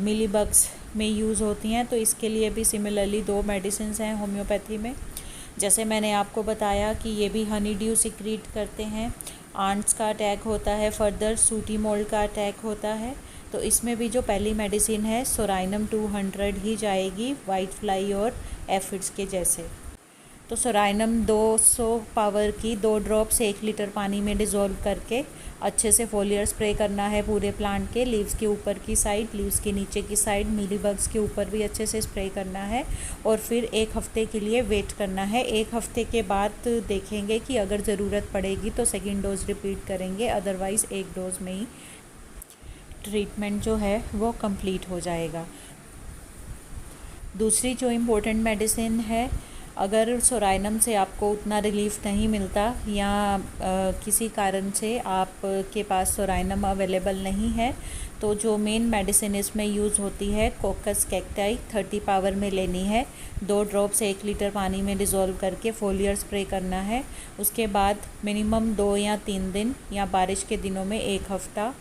मिली बग्स में यूज़ होती हैं। तो इसके लिए भी सिमिलरली 2 मेडिसिन्स हैं होम्योपैथी में। जैसे मैंने आपको बताया कि ये भी हनी ड्यू सिक्रीट करते हैं, आंट्स का अटैक होता है, फर्दर सूटी मोल्ड का अटैक होता है। तो इसमें भी जो पहली मेडिसिन है सोराइनम 200 ही जाएगी, वाइट फ्लाई और एफिड्स के जैसे। तो सोराइनम 200 पावर की 2 ड्रॉप्स 1 लीटर पानी में डिज़ोल्व करके अच्छे से फोलियर स्प्रे करना है पूरे प्लांट के, लीव्स के ऊपर की साइड, लीव्स के नीचे की साइड, मिली बग्स के ऊपर भी अच्छे से स्प्रे करना है और फिर 1 हफ्ते के लिए वेट करना है। 1 हफ्ते के बाद देखेंगे कि अगर ज़रूरत पड़ेगी तो सेकेंड डोज रिपीट करेंगे, अदरवाइज़ 1 डोज में ही ट्रीटमेंट जो है वो कंप्लीट हो जाएगा। दूसरी जो इम्पोर्टेंट मेडिसिन है, अगर सोराइनम से आपको उतना रिलीफ नहीं मिलता या किसी कारण से आपके पास सोराइनम अवेलेबल नहीं है, तो जो मेन मेडिसिन इसमें यूज़ होती है कोकस कैक्टाई 30 पावर में लेनी है। 2 ड्रॉप्स 1 लीटर पानी में डिज़ोल्व करके फोलियर स्प्रे करना है। उसके बाद मिनिमम 2 या 3 दिन या बारिश के दिनों में 1 हफ्ता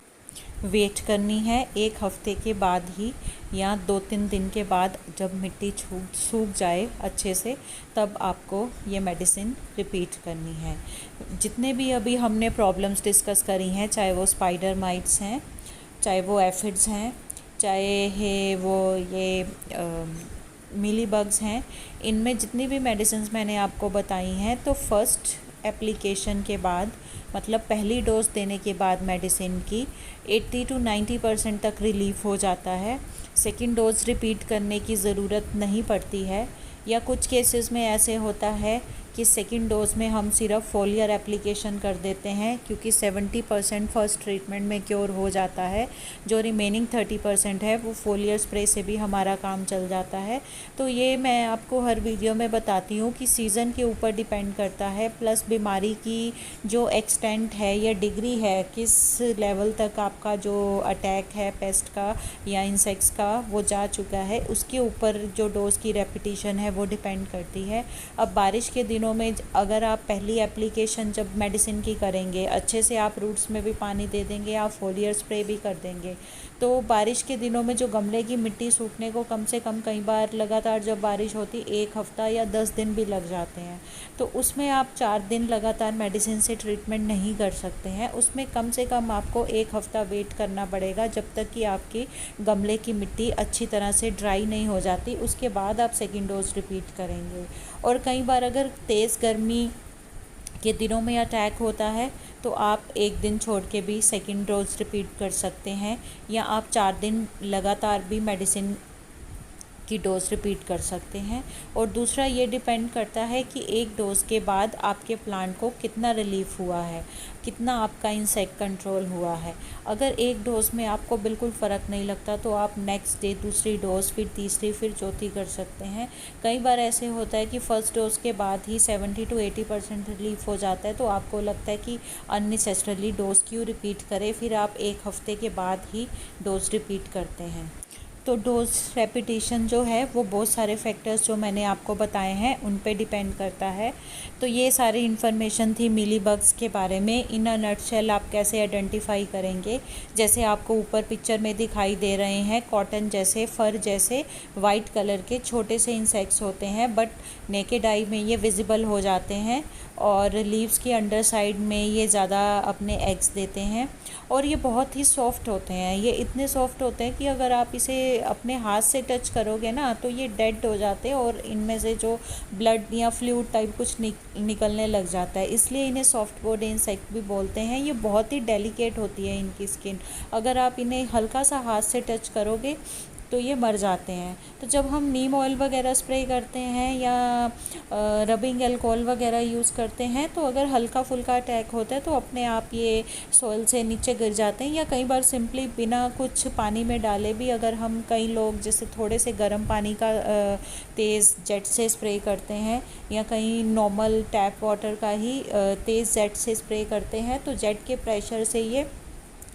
वेट करनी है। 1 हफ्ते के बाद ही या 2-3 दिन के बाद जब मिट्टी सूख जाए अच्छे से, तब आपको ये मेडिसिन रिपीट करनी है। जितने भी अभी हमने प्रॉब्लम्स डिस्कस करी हैं, चाहे वो स्पाइडर माइट्स हैं, चाहे वो एफिड्स हैं, चाहे वो ये मिली बग्स हैं, इनमें जितनी भी मेडिसिन्स मैंने आपको बताई हैं, तो फर्स्ट एप्लीकेशन के बाद, मतलब पहली डोज देने के बाद मेडिसिन की 80 to 90% तक रिलीफ हो जाता है। सेकेंड डोज रिपीट करने की ज़रूरत नहीं पड़ती है। या कुछ केसेस में ऐसे होता है कि सेकेंड डोज में हम सिर्फ फोलियर एप्लीकेशन कर देते हैं, क्योंकि 70% फर्स्ट ट्रीटमेंट में क्योर हो जाता है। जो रिमेनिंग 30% है वो फोलियर स्प्रे से भी हमारा काम चल जाता है। तो ये मैं आपको हर वीडियो में बताती हूँ कि सीज़न के ऊपर डिपेंड करता है, प्लस बीमारी की जो एक्सटेंट है या डिग्री है, किस लेवल तक आपका जो अटैक है पेस्ट का या इंसेक्ट्स का वो जा चुका है, उसके ऊपर जो डोज़ की रेपिटेशन है वो डिपेंड करती है। अब बारिश के दिनों में अगर आप पहली एप्लीकेशन जब मेडिसिन की करेंगे, अच्छे से आप रूट्स में भी पानी दे देंगे, आप फोलियर स्प्रे भी कर देंगे, तो बारिश के दिनों में जो गमले की मिट्टी सूखने को कम से कम कई बार लगातार जब बारिश होती 1 हफ्ता या 10 दिन भी लग जाते हैं। तो उसमें आप 4 दिन लगातार मेडिसिन से ट्रीटमेंट नहीं कर सकते हैं। उसमें कम से कम आपको 1 हफ्ता वेट करना पड़ेगा, जब तक कि आपकी गमले की मिट्टी अच्छी तरह से ड्राई नहीं हो जाती। उसके बाद आप सेकेंड डोज रिपीट करेंगे। और कई बार अगर तेज़ गर्मी के दिनों में अटैक होता है तो आप 1 दिन छोड़ के भी सेकेंड डोज रिपीट कर सकते हैं, या आप 4 दिन लगातार भी मेडिसिन की डोज रिपीट कर सकते हैं। और दूसरा ये डिपेंड करता है कि एक डोज के बाद आपके प्लांट को कितना रिलीफ हुआ है, कितना आपका इंसेक्ट कंट्रोल हुआ है। अगर एक डोज में आपको बिल्कुल फ़र्क नहीं लगता तो आप नेक्स्ट डे दूसरी डोज, फिर तीसरी, फिर चौथी कर सकते हैं। कई बार ऐसे होता है कि फ़र्स्ट डोज़ के बाद ही 70 to 80% रिलीफ हो जाता है, तो आपको लगता है कि अननेसेसरली डोज क्यों रिपीट करें, फिर आप 1 हफ्ते के बाद ही डोज रिपीट करते हैं। तो डोज रेपिटेशन जो है वो बहुत सारे फैक्टर्स जो मैंने आपको बताए हैं उन पे डिपेंड करता है। तो ये सारी इन्फॉर्मेशन थी मिली बग्स के बारे में। इन अ नटशेल आप कैसे आइडेंटिफाई करेंगे, जैसे आपको ऊपर पिक्चर में दिखाई दे रहे हैं, कॉटन जैसे, फर जैसे वाइट कलर के छोटे से इंसेक्ट्स होते हैं, बट नेकेड आई में ये विजिबल हो जाते हैं और लीव्स की अंडर साइड में ये ज़्यादा अपने एग्स देते हैं। और ये बहुत ही सॉफ्ट होते हैं, ये इतने सॉफ्ट होते हैं कि अगर आप इसे अपने हाथ से टच करोगे ना तो ये डेड हो जाते हैं और इनमें से जो ब्लड या फ्लूइड टाइप कुछ निकलने लग जाता है। इसलिए इन्हें सॉफ्ट बॉडी इंसेक्ट भी बोलते हैं। ये बहुत ही डेलिकेट होती है इनकी स्किन, अगर आप इन्हें हल्का सा हाथ से टच करोगे तो ये मर जाते हैं। तो जब हम नीम ऑयल वगैरह स्प्रे करते हैं या रबिंग अल्कोहल वगैरह यूज़ करते हैं, तो अगर हल्का फुल्का अटैक होता है तो अपने आप ये सॉइल से नीचे गिर जाते हैं। या कई बार सिंपली बिना कुछ पानी में डाले भी अगर हम, कई लोग जैसे थोड़े से गर्म पानी का तेज़ जेट से स्प्रे करते हैं, या कहीं नॉर्मल टैप वाटर का ही तेज़ जेट से स्प्रे करते हैं, तो जेट के प्रेशर से ये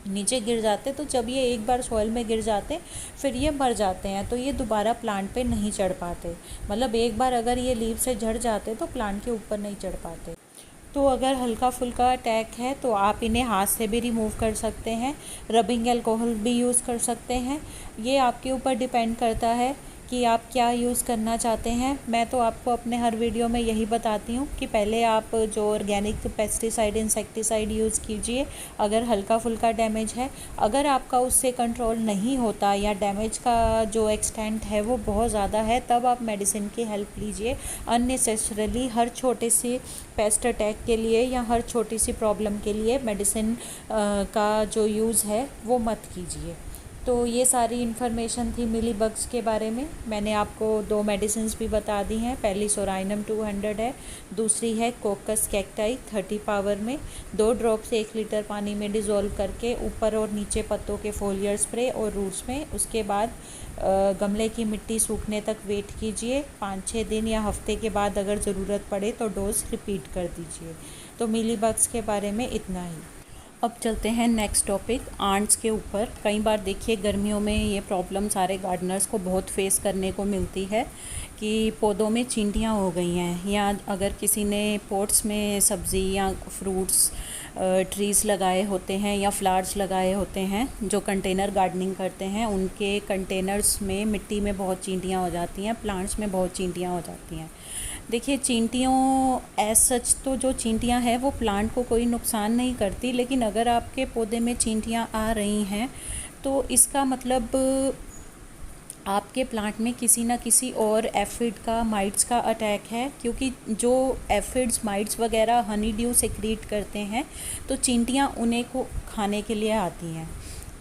नीचे गिर जाते। तो जब ये एक बार सॉइल में गिर जाते फिर ये मर जाते हैं, तो ये दोबारा प्लांट पे नहीं चढ़ पाते। मतलब एक बार अगर ये लीव से झड़ जाते तो प्लांट के ऊपर नहीं चढ़ पाते। तो अगर हल्का फुल्का अटैक है तो आप इन्हें हाथ से भी रिमूव कर सकते हैं, रबिंग अल्कोहल भी यूज़ कर सकते हैं। ये आपके ऊपर डिपेंड करता है कि आप क्या यूज़ करना चाहते हैं। मैं तो आपको अपने हर वीडियो में यही बताती हूँ कि पहले आप जो ऑर्गेनिक पेस्टिसाइड इंसेक्टिसाइड यूज़ कीजिए अगर हल्का फुल्का डैमेज है। अगर आपका उससे कंट्रोल नहीं होता या डैमेज का जो एक्सटेंट है वो बहुत ज़्यादा है, तब आप मेडिसिन की हेल्प लीजिए। अननेसेसरली हर छोटे से पेस्ट अटैक के लिए या हर छोटी सी प्रॉब्लम के लिए मेडिसिन का जो यूज़ है वो मत कीजिए। तो ये सारी इन्फॉर्मेशन थी मिली बग्स के बारे में। मैंने आपको 2 मेडिसिन्स भी बता दी हैं। पहली सोराइनम 200 है, दूसरी है कोकस कैक्टाई 30 पावर में। 2 ड्रॉप्स 1 लीटर पानी में डिज़ोल्व करके ऊपर और नीचे पत्तों के फोलियर स्प्रे और रूट्स में। उसके बाद गमले की मिट्टी सूखने तक वेट कीजिए। 5-6 दिन या हफ्ते के बाद अगर ज़रूरत पड़े तो डोज रिपीट कर दीजिए। तो मिली बग्स के बारे में इतना ही। अब चलते हैं नेक्स्ट टॉपिक, आंट्स के ऊपर। कई बार देखिए गर्मियों में ये प्रॉब्लम सारे गार्डनर्स को बहुत फेस करने को मिलती है कि पौधों में चींटियाँ हो गई हैं, या अगर किसी ने पॉट्स में सब्ज़ी या फ्रूट्स ट्रीज़ लगाए होते हैं या फ्लावर्स लगाए होते हैं, जो कंटेनर गार्डनिंग करते हैं उनके कंटेनर्स में मिट्टी में बहुत चींटियाँ हो जाती हैं, प्लांट्स में बहुत चींटियाँ हो जाती हैं। देखिए चींटियों एज सच तो जो चींटियां हैं वो प्लांट को कोई नुकसान नहीं करती, लेकिन अगर आपके पौधे में चींटियां आ रही हैं तो इसका मतलब आपके प्लांट में किसी ना किसी और एफिड का, माइट्स का अटैक है। क्योंकि जो एफिड्स, माइट्स वगैरह हनी ड्यू सेक्रीट करते हैं तो चींटियां उन्हें को खाने के लिए आती हैं।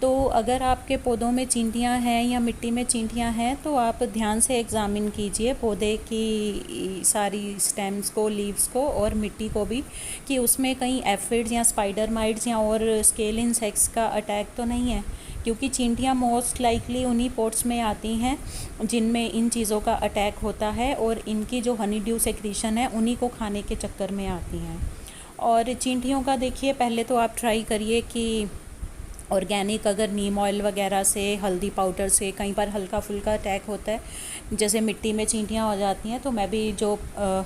तो अगर आपके पौधों में चींटियां हैं या मिट्टी में चींटियां हैं तो आप ध्यान से एग्ज़ामिन कीजिए पौधे की सारी स्टेम्स को, लीव्स को और मिट्टी को भी, कि उसमें कहीं एफिड्स या स्पाइडर माइट्स या और स्केल इंसेक्ट्स का अटैक तो नहीं है, क्योंकि चींटियां मोस्ट लाइकली उन्हीं पोट्स में आती हैं जिनमें इन चीज़ों का अटैक होता है, और इनकी जो हनी ड्यू सेक्रीशन है उन्हीं को खाने के चक्कर में आती हैं। और चींटियों का देखिए, पहले तो आप ट्राई करिए कि ऑर्गेनिक, अगर नीम ऑयल वगैरह से, हल्दी पाउडर से, कई बार हल्का फुल्का अटैक होता है जैसे मिट्टी में चींटियां हो जाती हैं, तो मैं भी जो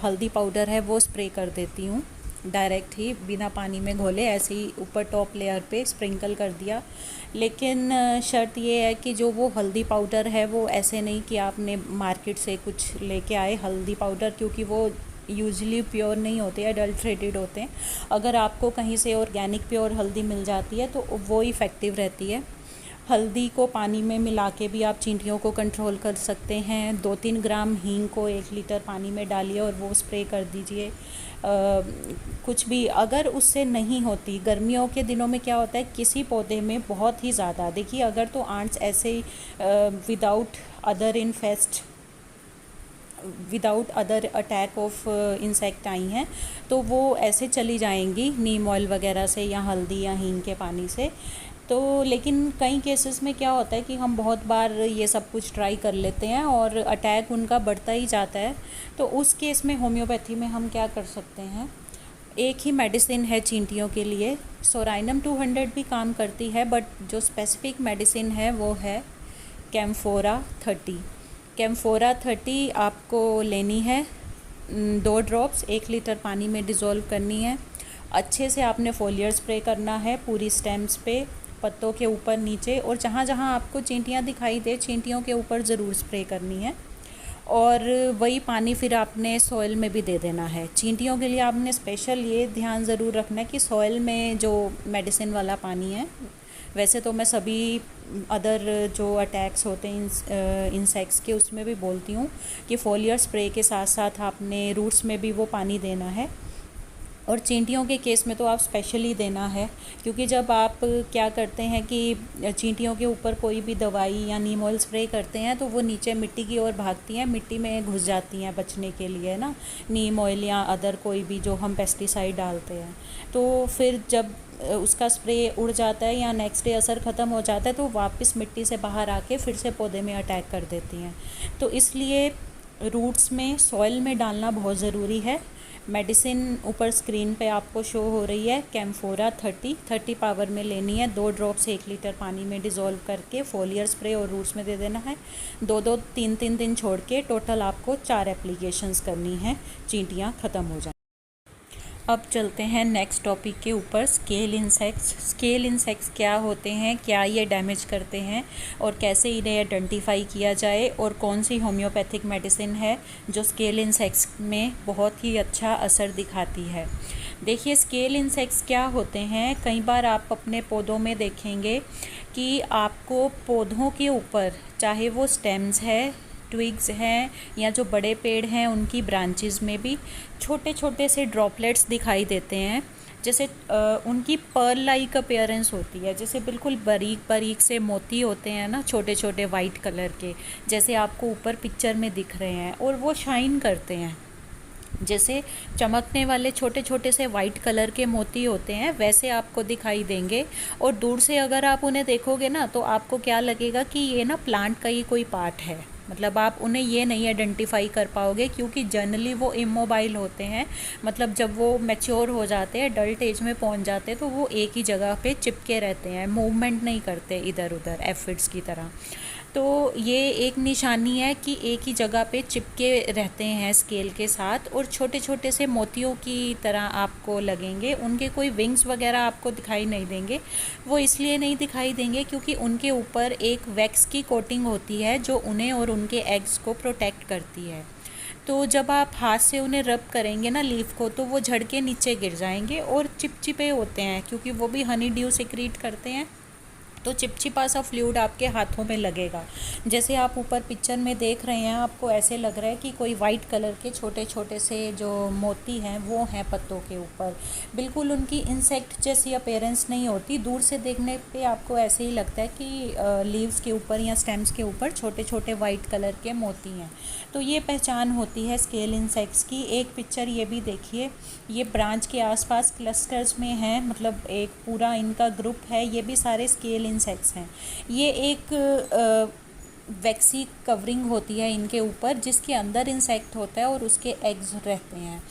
हल्दी पाउडर है वो स्प्रे कर देती हूँ डायरेक्ट ही, बिना पानी में घोले, ऐसे ही ऊपर टॉप लेयर पे स्प्रिंकल कर दिया। लेकिन शर्त ये है कि जो वो हल्दी पाउडर है वो ऐसे नहीं कि आपने मार्केट से कुछ लेके आए हल्दी पाउडर, क्योंकि वो यूजली प्योर नहीं होते, अडल्ट्रेटेड होते हैं। अगर आपको कहीं से ऑर्गेनिक प्योर हल्दी मिल जाती है तो वो इफ़ेक्टिव रहती है। हल्दी को पानी में मिला के भी आप चींटियों को कंट्रोल कर सकते हैं। 2-3 ग्राम हींग को 1 लीटर पानी में डालिए और वो स्प्रे कर दीजिए। कुछ भी अगर उससे नहीं होती, गर्मियों के दिनों में क्या होता है, किसी पौधे में बहुत ही ज़्यादा, देखिए अगर तो आंट्स ऐसे ही without other attack of insect आई हैं तो वो ऐसे चली जाएंगी नीम ऑयल वगैरह से या हल्दी या हींग के पानी से। तो लेकिन कई केसेस में क्या होता है कि हम बहुत बार ये सब कुछ ट्राई कर लेते हैं और अटैक उनका बढ़ता ही जाता है। तो उस केस में होम्योपैथी में हम क्या कर सकते हैं, एक ही मेडिसिन है चींटियों के लिए, सोराइनम 200 भी काम करती है, बट जो स्पेसिफिक मेडिसिन है वो है कैम्फोरा 30। कैम्फोरा 30 आपको लेनी है, 2 ड्रॉप्स 1 लीटर पानी में डिज़ोल्व करनी है। अच्छे से आपने फोलियर स्प्रे करना है पूरी स्टेम्स पे, पत्तों के ऊपर नीचे, और जहाँ जहाँ आपको चींटियाँ दिखाई दे चींटियों के ऊपर ज़रूर स्प्रे करनी है। और वही पानी फिर आपने सॉइल में भी दे देना है। चींटियों के लिए आपने स्पेशल ये ध्यान ज़रूर रखना है कि सॉइल में जो मेडिसिन वाला पानी है, वैसे तो मैं सभी अदर जो अटैक्स होते हैं इंसेक्ट्स के उसमें भी बोलती हूँ कि फोलियर स्प्रे के साथ साथ आपने रूट्स में भी वो पानी देना है। और चींटियों के केस में तो आप स्पेशली देना है, क्योंकि जब आप क्या करते हैं कि चींटियों के ऊपर कोई भी दवाई या नीम ऑयल स्प्रे करते हैं तो वो नीचे मिट्टी की ओर भागती हैं, मिट्टी में घुस जाती हैं बचने के लिए ना, नीम ऑयल या अदर कोई भी जो हम पेस्टिसाइड डालते हैं। तो फिर जब उसका स्प्रे उड़ जाता है या नेक्स्ट डे असर ख़त्म हो जाता है तो वापस मिट्टी से बाहर आके फिर से पौधे में अटैक कर देती हैं। तो इसलिए रूट्स में, सॉइल में डालना बहुत ज़रूरी है। मेडिसिन ऊपर स्क्रीन पे आपको शो हो रही है, कैम्फोरा 30 पावर में लेनी है, 2 ड्रॉप्स 1 लीटर पानी में डिज़ोल्व करके फोलियर स्प्रे और रूट्स में दे देना है। 2-2, 3-3 दिन छोड़ के टोटल आपको 4 एप्लीकेशंस करनी है, चींटियाँ ख़त्म हो जाए। अब चलते हैं नेक्स्ट टॉपिक के ऊपर, स्केल इंसेक्ट्स। स्केल इंसेक्ट्स क्या होते हैं, क्या ये डैमेज करते हैं और कैसे इन्हें आइडेंटिफाई किया जाए, और कौन सी होम्योपैथिक मेडिसिन है जो स्केल इंसेक्ट्स में बहुत ही अच्छा असर दिखाती है। देखिए स्केल इंसेक्ट्स क्या होते हैं, कई बार आप अपने पौधों में देखेंगे कि आपको पौधों के ऊपर, चाहे वो स्टेम्स है, ट्विग्स हैं, या जो बड़े पेड़ हैं उनकी ब्रांचेस में भी छोटे छोटे से ड्रॉपलेट्स दिखाई देते हैं। जैसे उनकी पर्ल लाइक अपीयरेंस होती है, जैसे बिल्कुल बारीक बारीक से मोती होते हैं ना, छोटे छोटे वाइट कलर के, जैसे आपको ऊपर पिक्चर में दिख रहे हैं, और वो शाइन करते हैं, जैसे चमकने वाले छोटे छोटे से वाइट कलर के मोती होते हैं वैसे आपको दिखाई देंगे। और दूर से अगर आप उन्हें देखोगे ना तो आपको क्या लगेगा कि ये ना प्लांट का ही कोई पार्ट है, मतलब आप उन्हें ये नहीं आइडेंटिफाई कर पाओगे, क्योंकि जनरली वो इमोबाइल होते हैं। मतलब जब वो मैच्योर हो जाते हैं, अडल्ट एज में पहुंच जाते हैं, तो वो एक ही जगह पे चिपके रहते हैं, मूवमेंट नहीं करते इधर उधर एफिड्स की तरह। तो ये एक निशानी है कि एक ही जगह पे चिपके रहते हैं स्केल के साथ, और छोटे छोटे से मोतियों की तरह आपको लगेंगे। उनके कोई विंग्स वगैरह आपको दिखाई नहीं देंगे, वो इसलिए नहीं दिखाई देंगे क्योंकि उनके ऊपर एक वैक्स की कोटिंग होती है जो उन्हें और उनके एग्स को प्रोटेक्ट करती है। तो जब आप हाथ से उन्हें रब करेंगे ना लीफ को, तो वो झड़ के नीचे गिर जाएंगे और चिपचिपे होते हैं, क्योंकि वो भी हनी ड्यू सिक्रीट करते हैं। तो चिपचिपा सा फ्लूइड आपके हाथों में लगेगा। जैसे आप ऊपर पिक्चर में देख रहे हैं, आपको ऐसे लग रहा है कि कोई वाइट कलर के छोटे छोटे से जो मोती हैं वो हैं पत्तों के ऊपर। बिल्कुल उनकी इंसेक्ट जैसी अपीयरेंस नहीं होती। दूर से देखने पे आपको ऐसे ही लगता है कि लीव्स के ऊपर या स्टेम्स के ऊपर छोटे छोटे वाइट कलर के मोती हैं। तो ये पहचान होती है स्केल इंसेक्ट्स की। एक पिक्चर ये भी देखिए, ये ब्रांच के आसपास क्लस्टर्स में है, मतलब एक पूरा इनका ग्रुप है, ये भी सारे स्केल इंसेक्ट्स हैं। ये एक वैक्सी कवरिंग होती है इनके ऊपर, जिसके अंदर इंसेक्ट होता है और उसके एग्स रहते हैं।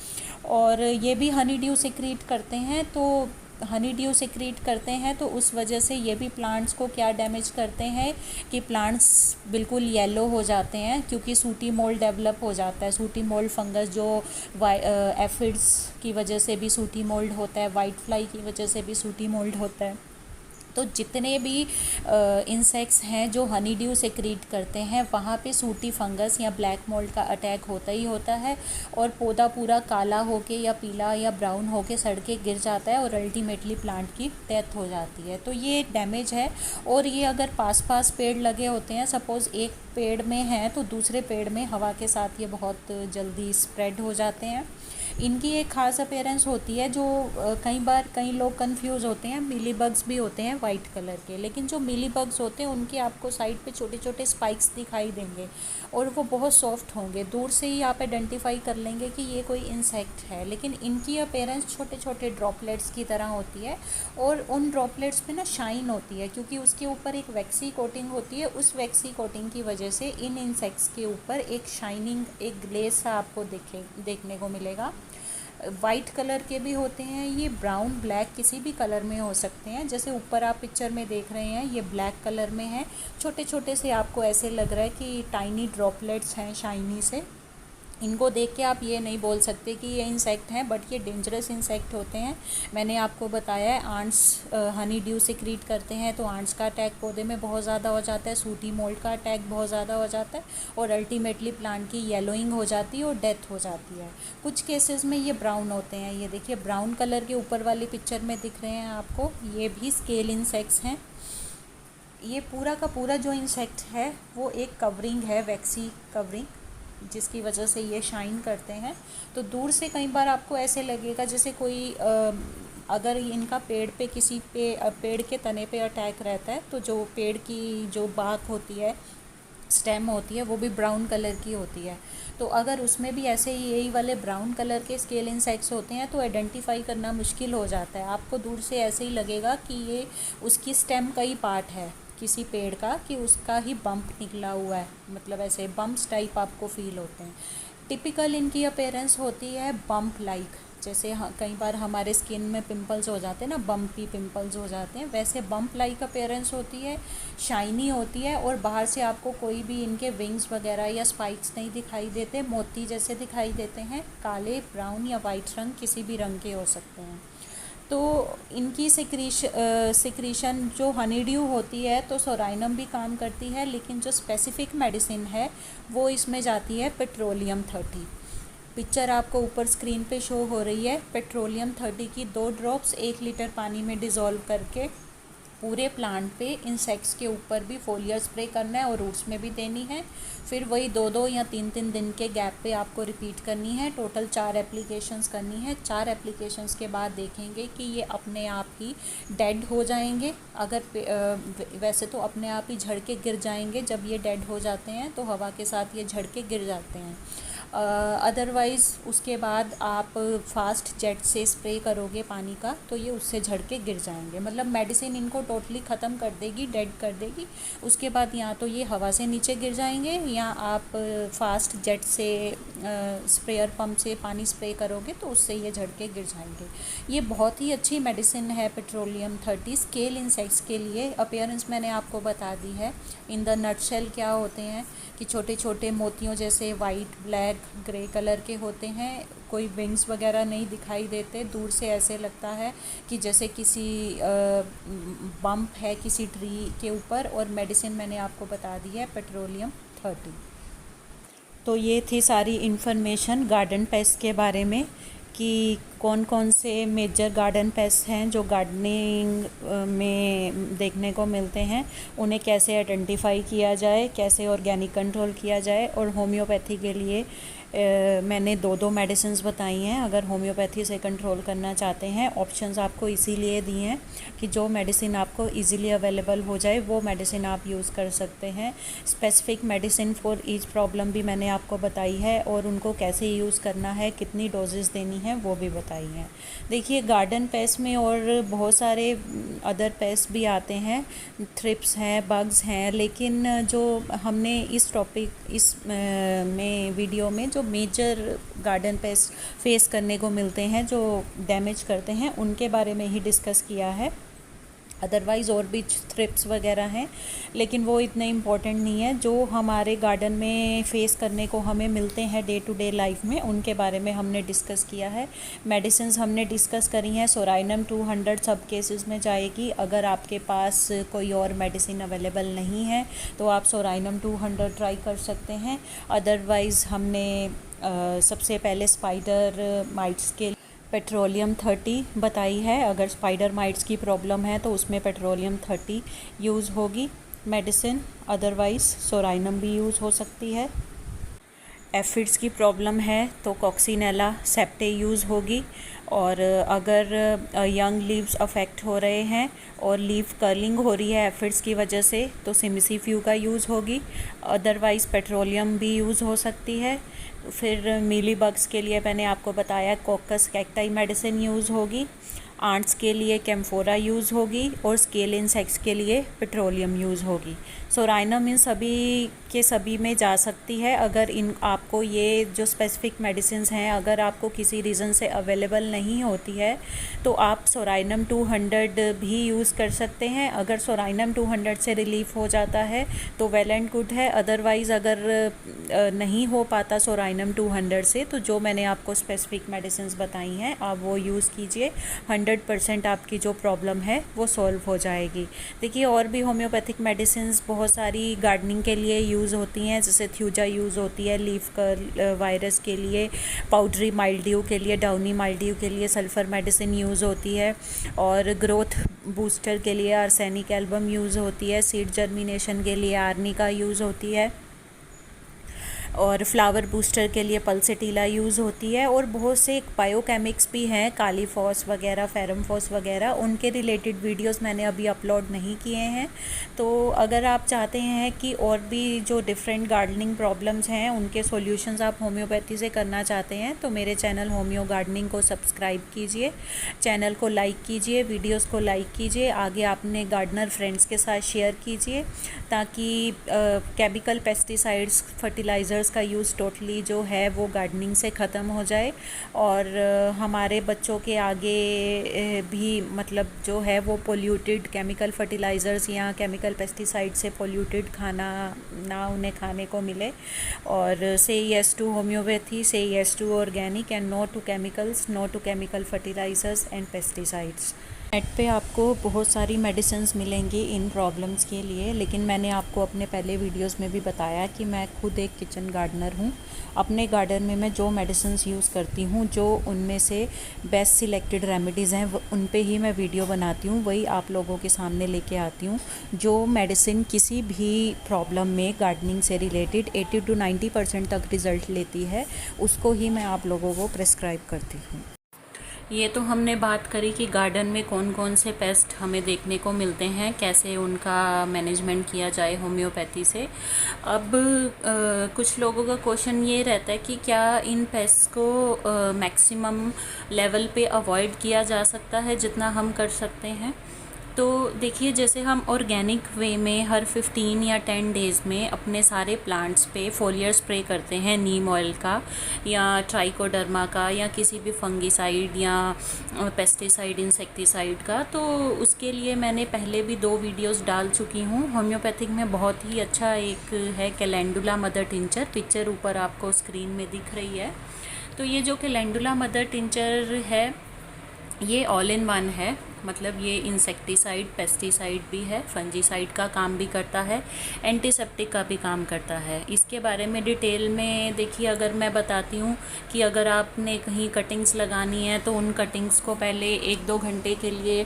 और ये भी हनी ड्यू सिक्रीट करते हैं, तो हनी ड्यू सिक्रीट करते हैं तो उस वजह से ये भी प्लांट्स को क्या डैमेज करते हैं कि प्लांट्स बिल्कुल येलो हो जाते हैं, क्योंकि सूटी मोल्ड डेवलप हो जाता है। सूटी मोल्ड फंगस जो एफिड्स की वजह से भी सूटी मोल्ड होता है, वाइट फ्लाई की वजह से भी सूटी मोल्ड होता है। तो जितने भी इंसेक्ट्स हैं जो हनी ड्यू सेक्रीट करते हैं, वहाँ पे सूटी फंगस या ब्लैक मोल्ड का अटैक होता ही होता है, और पौधा पूरा काला होके या पीला या ब्राउन होके सड़ के गिर जाता है और अल्टीमेटली प्लांट की डेथ हो जाती है। तो ये डैमेज है। और ये अगर पास पास पेड़ लगे होते हैं, सपोज़ एक पेड़ में है तो दूसरे पेड़ में हवा के साथ ये बहुत जल्दी स्प्रेड हो जाते हैं। इनकी एक ख़ास अपीयरेंस होती है जो कई बार कई लोग कंफ्यूज होते हैं। मिली बग्स भी होते हैं वाइट कलर के, लेकिन जो मिली बग्स होते हैं उनके आपको साइड पे छोटे छोटे स्पाइक्स दिखाई देंगे और वो बहुत सॉफ्ट होंगे। दूर से ही आप आइडेंटिफाई कर लेंगे कि ये कोई इंसेक्ट है, लेकिन इनकी अपीयरेंस छोटे छोटे ड्रॉपलेट्स की तरह होती है। और उन ड्रॉपलेट्स पे ना शाइन होती है, क्योंकि उसके ऊपर एक वैक्सी कोटिंग होती है। उस वैक्सी कोटिंग की वजह से इन इंसेक्ट्स के ऊपर एक शाइनिंग, एक ग्लेज सा आपको देखने को मिलेगा। वाइट कलर के भी होते हैं, ये ब्राउन ब्लैक किसी भी कलर में हो सकते हैं। जैसे ऊपर आप पिक्चर में देख रहे हैं, ये ब्लैक कलर में है। छोटे छोटे से आपको ऐसे लग रहा है कि टाइनी ड्रॉपलेट्स हैं शाइनी से। इनको देख के आप ये नहीं बोल सकते कि ये इंसेक्ट हैं, बट ये डेंजरस इंसेक्ट होते हैं। मैंने आपको बताया है, आंट्स हनी ड्यू सिक्रीट करते हैं तो आंट्स का अटैक पौधे में बहुत ज़्यादा हो जाता है, सूटी मोल्ड का अटैक बहुत ज़्यादा हो जाता है, और अल्टीमेटली प्लांट की येलोइंग हो जाती है और डेथ हो जाती है। कुछ केसेस में ये ब्राउन होते हैं। ये देखिए ब्राउन कलर के ऊपर वाली पिक्चर में दिख रहे हैं आपको, ये भी स्केल इंसेक्ट्स हैं। ये पूरा का पूरा जो इंसेक्ट है वो एक कवरिंग है, वैक्सी कवरिंग, जिसकी वजह से ये शाइन करते हैं। तो दूर से कई बार आपको ऐसे लगेगा जैसे कोई अगर इनका पेड़ पे किसी पे पेड़ के तने पे अटैक रहता है, तो जो पेड़ की जो बाक होती है, स्टेम होती है, वो भी ब्राउन कलर की होती है। तो अगर उसमें भी ऐसे ही यही वाले ब्राउन कलर के स्केल इंसेक्ट्स होते हैं तो आइडेंटिफाई करना मुश्किल हो जाता है। आपको दूर से ऐसे ही लगेगा कि ये उसकी स्टेम का ही पार्ट है किसी पेड़ का, कि उसका ही बम्प निकला हुआ है, मतलब ऐसे बम्प्स टाइप आपको फील होते हैं। टिपिकल इनकी अपीयरेंस होती है बम्प लाइक, जैसे कई बार हमारे स्किन में पिंपल्स हो जाते हैं ना, बम्पी पिंपल्स हो जाते हैं, वैसे बम्प लाइक अपीयरेंस होती है। शाइनी होती है और बाहर से आपको कोई भी इनके विंग्स वगैरह या स्पाइक्स नहीं दिखाई देते, मोती जैसे दिखाई देते हैं। काले, ब्राउन या वाइट रंग किसी भी रंग के हो सकते हैं। तो इनकी सिक्रीशन जो हनी ड्यू होती है तो सोराइनम भी काम करती है, लेकिन जो स्पेसिफिक मेडिसिन है वो इसमें जाती है पेट्रोलियम 30। पिक्चर आपको ऊपर स्क्रीन पे शो हो रही है। पेट्रोलियम 30 की 2 ड्रॉप्स 1 लीटर पानी में डिज़ोल्व करके पूरे प्लांट पे इंसेक्ट्स के ऊपर भी फोलियर स्प्रे करना है और रूट्स में भी देनी है। फिर वही 2-2 या 3-3 दिन के गैप पे आपको रिपीट करनी है। टोटल 4 एप्लीकेशंस करनी है। 4 एप्लीकेशंस के बाद देखेंगे कि ये अपने आप ही डेड हो जाएंगे। अगर वैसे तो अपने आप ही झड़ के गिर जाएंगे, जब ये डेड हो जाते हैं तो हवा के साथ ये झड़ के गिर जाते हैं। अदरवाइज़ उसके बाद आप फास्ट जेट से स्प्रे करोगे पानी का तो ये उससे झड़ के गिर जाएंगे। मतलब मेडिसिन इनको टोटली ख़त्म कर देगी, डेड कर देगी। उसके बाद या तो ये हवा से नीचे गिर जाएंगे या आप फास्ट जेट से स्प्रेयर पंप से पानी स्प्रे करोगे तो उससे ये झड़ के गिर जाएंगे। ये बहुत ही अच्छी मेडिसिन है पेट्रोलियम 30 स्केल इंसेक्ट्स के लिए। अपीयरेंस मैंने आपको बता दी है। इन द नटशेल क्या होते हैं कि छोटे छोटे मोतियों जैसे वाइट, ब्लैक, ग्रे कलर के होते हैं। कोई विंग्स वगैरह नहीं दिखाई देते। दूर से ऐसे लगता है कि जैसे किसी बम्प है किसी ट्री के ऊपर। और मेडिसिन मैंने आपको बता दी है पेट्रोलियम 30। तो ये थी सारी इन्फॉर्मेशन गार्डन पेस्ट के बारे में। कि कौन कौन से मेजर गार्डन पेस्ट हैं जो गार्डनिंग में देखने को मिलते हैं, उन्हें कैसे आइडेंटिफाई किया जाए, कैसे ऑर्गेनिक कंट्रोल किया जाए। और होम्योपैथी के लिए मैंने दो मेडिसिन्स बताई हैं। अगर होम्योपैथी से कंट्रोल करना चाहते हैं, ऑप्शंस आपको इसीलिए दिए हैं कि जो मेडिसिन आपको इजीली अवेलेबल हो जाए वो मेडिसिन आप यूज़ कर सकते हैं। Specific medicine for each problem भी मैंने आपको बताई है, और उनको कैसे यूज़ करना है, कितनी डोजेस देनी है, वो भी बताई हैं। देखिए, गार्डन पेस्ट में और बहुत सारे अदर पेस्ट भी आते हैं, थ्रिप्स हैं, बग्स हैं, लेकिन जो हमने इस टॉपिक में वीडियो में जो मेजर गार्डन पेस्ट फेस करने को मिलते हैं, जो डैमेज करते हैं, उनके बारे में ही डिस्कस किया है। अदरवाइज़ और भी थ्रिप्स वगैरह हैं, लेकिन वो इतने इम्पॉर्टेंट नहीं है। जो हमारे गार्डन में फ़ेस करने को हमें मिलते हैं डे टू डे लाइफ में, उनके बारे में हमने डिस्कस किया है। मेडिसिन्स हमने डिस्कस करी हैं। सोराइनम 200 सब केसेस में जाएगी। अगर आपके पास कोई और मेडिसिन अवेलेबल नहीं है तो आप सोराइनम 200 ट्राई कर सकते हैं। अदरवाइज़ हमने सबसे पहले स्पाइडर माइट्स के पेट्रोलियम 30 बताई है। अगर स्पाइडर माइट्स की प्रॉब्लम है तो उसमें पेट्रोलियम 30 यूज़ होगी मेडिसिन। अदरवाइज़ सोराइनम भी यूज़ हो सकती है। एफिड्स की प्रॉब्लम है तो कॉक्सिनेला सेप्टे यूज़ होगी। और अगर यंग लीव्स अफेक्ट हो रहे हैं और लीफ कर्लिंग हो रही है एफिड्स की वजह से, तो सिमिसीफ्यू का यूज़ होगी। अदरवाइज़ पेट्रोलियम भी यूज़ हो सकती है। फिर मीली बग्स के लिए मैंने आपको बताया कॉकस कैक्टाई मेडिसिन यूज़ होगी। आंट्स के लिए कैम्फोरा यूज़ होगी, और स्केल इंसेक्ट्स के लिए पेट्रोलियम यूज़ होगी। सोराइनम इन सभी के सभी में जा सकती है। अगर इन आपको ये जो स्पेसिफिक मेडिसिन्स हैं, अगर आपको किसी रीज़न से अवेलेबल नहीं होती है तो आप सोराइनम 200 भी यूज़ कर सकते हैं। अगर सोराइनम 200 से रिलीफ हो जाता है तो वेल एंड गुड है। अदरवाइज़ अगर नहीं हो पाता सोराइनम 200 से, तो जो मैंने आपको स्पेसिफिक मेडिसिन्स बताई हैं आप वो यूज़ कीजिए। 100% आपकी जो प्रॉब्लम है वो सॉल्व हो जाएगी। देखिए, और भी होम्योपैथिक मेडिसिन्स बहुत सारी गार्डनिंग के लिए यूज़ होती हैं, जैसे थ्यूजा यूज़ होती है लीफ कर्ल वायरस के लिए, पाउडरी माइल्ड्यू के लिए, डाउनी माइल्ड्यू के लिए सल्फ़र मेडिसिन यूज़ होती है, और ग्रोथ बूस्टर के लिए आर्सेनिक एल्बम यूज़ होती है, सीड जर्मिनेशन के लिए आर्निका यूज़ होती है, और फ्लावर बूस्टर के लिए पल्सेटिला यूज़ होती है। और बहुत से बायोकेमिक्स भी हैं, कालीफॉस वगैरह, फेरमफॉस वगैरह, उनके रिलेटेड वीडियोस मैंने अभी अपलोड नहीं किए हैं। तो अगर आप चाहते हैं कि और भी जो डिफरेंट गार्डनिंग प्रॉब्लम्स हैं उनके सॉल्यूशंस आप होम्योपैथी से करना चाहते हैं, तो मेरे चैनल होम्यो गार्डनिंग को सब्सक्राइब कीजिए, चैनल को लाइक कीजिए, वीडियोज़ को लाइक कीजिए, आगे अपने गार्डनर फ्रेंड्स के साथ शेयर कीजिए, ताकि केमिकल पेस्टिसाइड्स, फर्टिलाइज़र्स का यूज़ टोटली जो है वो गार्डनिंग से ख़त्म हो जाए, और हमारे बच्चों के आगे भी मतलब जो है वो पोल्यूटेड केमिकल फर्टिलाइज़र्स या केमिकल पेस्टिसाइड से पोल्यूटेड खाना ना उन्हें खाने को मिले। और say yes to homeopathy, say yes to organic, and no to chemicals, no to chemical fertilizers and pesticides. Net पे आपको बहुत सारी मेडिसिन्स मिलेंगी इन प्रॉब्लम्स के लिए, लेकिन मैंने आपको अपने पहले वीडियोस में भी बताया कि मैं खुद एक किचन गार्डनर हूँ। अपने गार्डन में मैं जो मेडिसिन्स यूज़ करती हूँ, जो उनमें से बेस्ट सिलेक्टेड रेमेडीज़ हैं, उन पे ही मैं वीडियो बनाती हूँ, वही आप लोगों के सामने लेके आती हूँ। जो मेडिसिन किसी भी प्रॉब्लम में गार्डनिंग से रिलेटेड 80 to 90% तक रिज़ल्ट लेती है, उसको ही मैं आप लोगों को प्रेस्क्राइब करती हूँ। ये तो हमने बात करी कि गार्डन में कौन कौन से पेस्ट हमें देखने को मिलते हैं, कैसे उनका मैनेजमेंट किया जाए होम्योपैथी से। अब कुछ लोगों का क्वेश्चन ये रहता है कि क्या इन पेस्ट को मैक्सिमम लेवल पे अवॉइड किया जा सकता है जितना हम कर सकते हैं। तो देखिए, जैसे हम ऑर्गेनिक वे में हर 15 या 10 डेज़ में अपने सारे प्लांट्स पे फोलियर स्प्रे करते हैं, नीम ऑयल का या ट्राइकोडर्मा का या किसी भी फंगीसाइड या पेस्टिसाइड, इंसेक्टिसाइड का, तो उसके लिए मैंने पहले भी 2 वीडियोस डाल चुकी हूँ। होम्योपैथिक में बहुत ही अच्छा एक है कैलेंडुला मदर टिंचर, पिक्चर ऊपर आपको स्क्रीन में दिख रही है। तो ये जो कैलेंडुला मदर टिंचर है ये ऑल इन वन है, मतलब ये इंसेक्टिसाइड, पेस्टिसाइड भी है, फंजीसाइड का काम भी करता है, एंटीसेप्टिक का भी काम करता है। इसके बारे में डिटेल में देखिए, अगर मैं बताती हूँ कि अगर आपने कहीं कटिंग्स लगानी है तो उन कटिंग्स को पहले 1-2 घंटे के लिए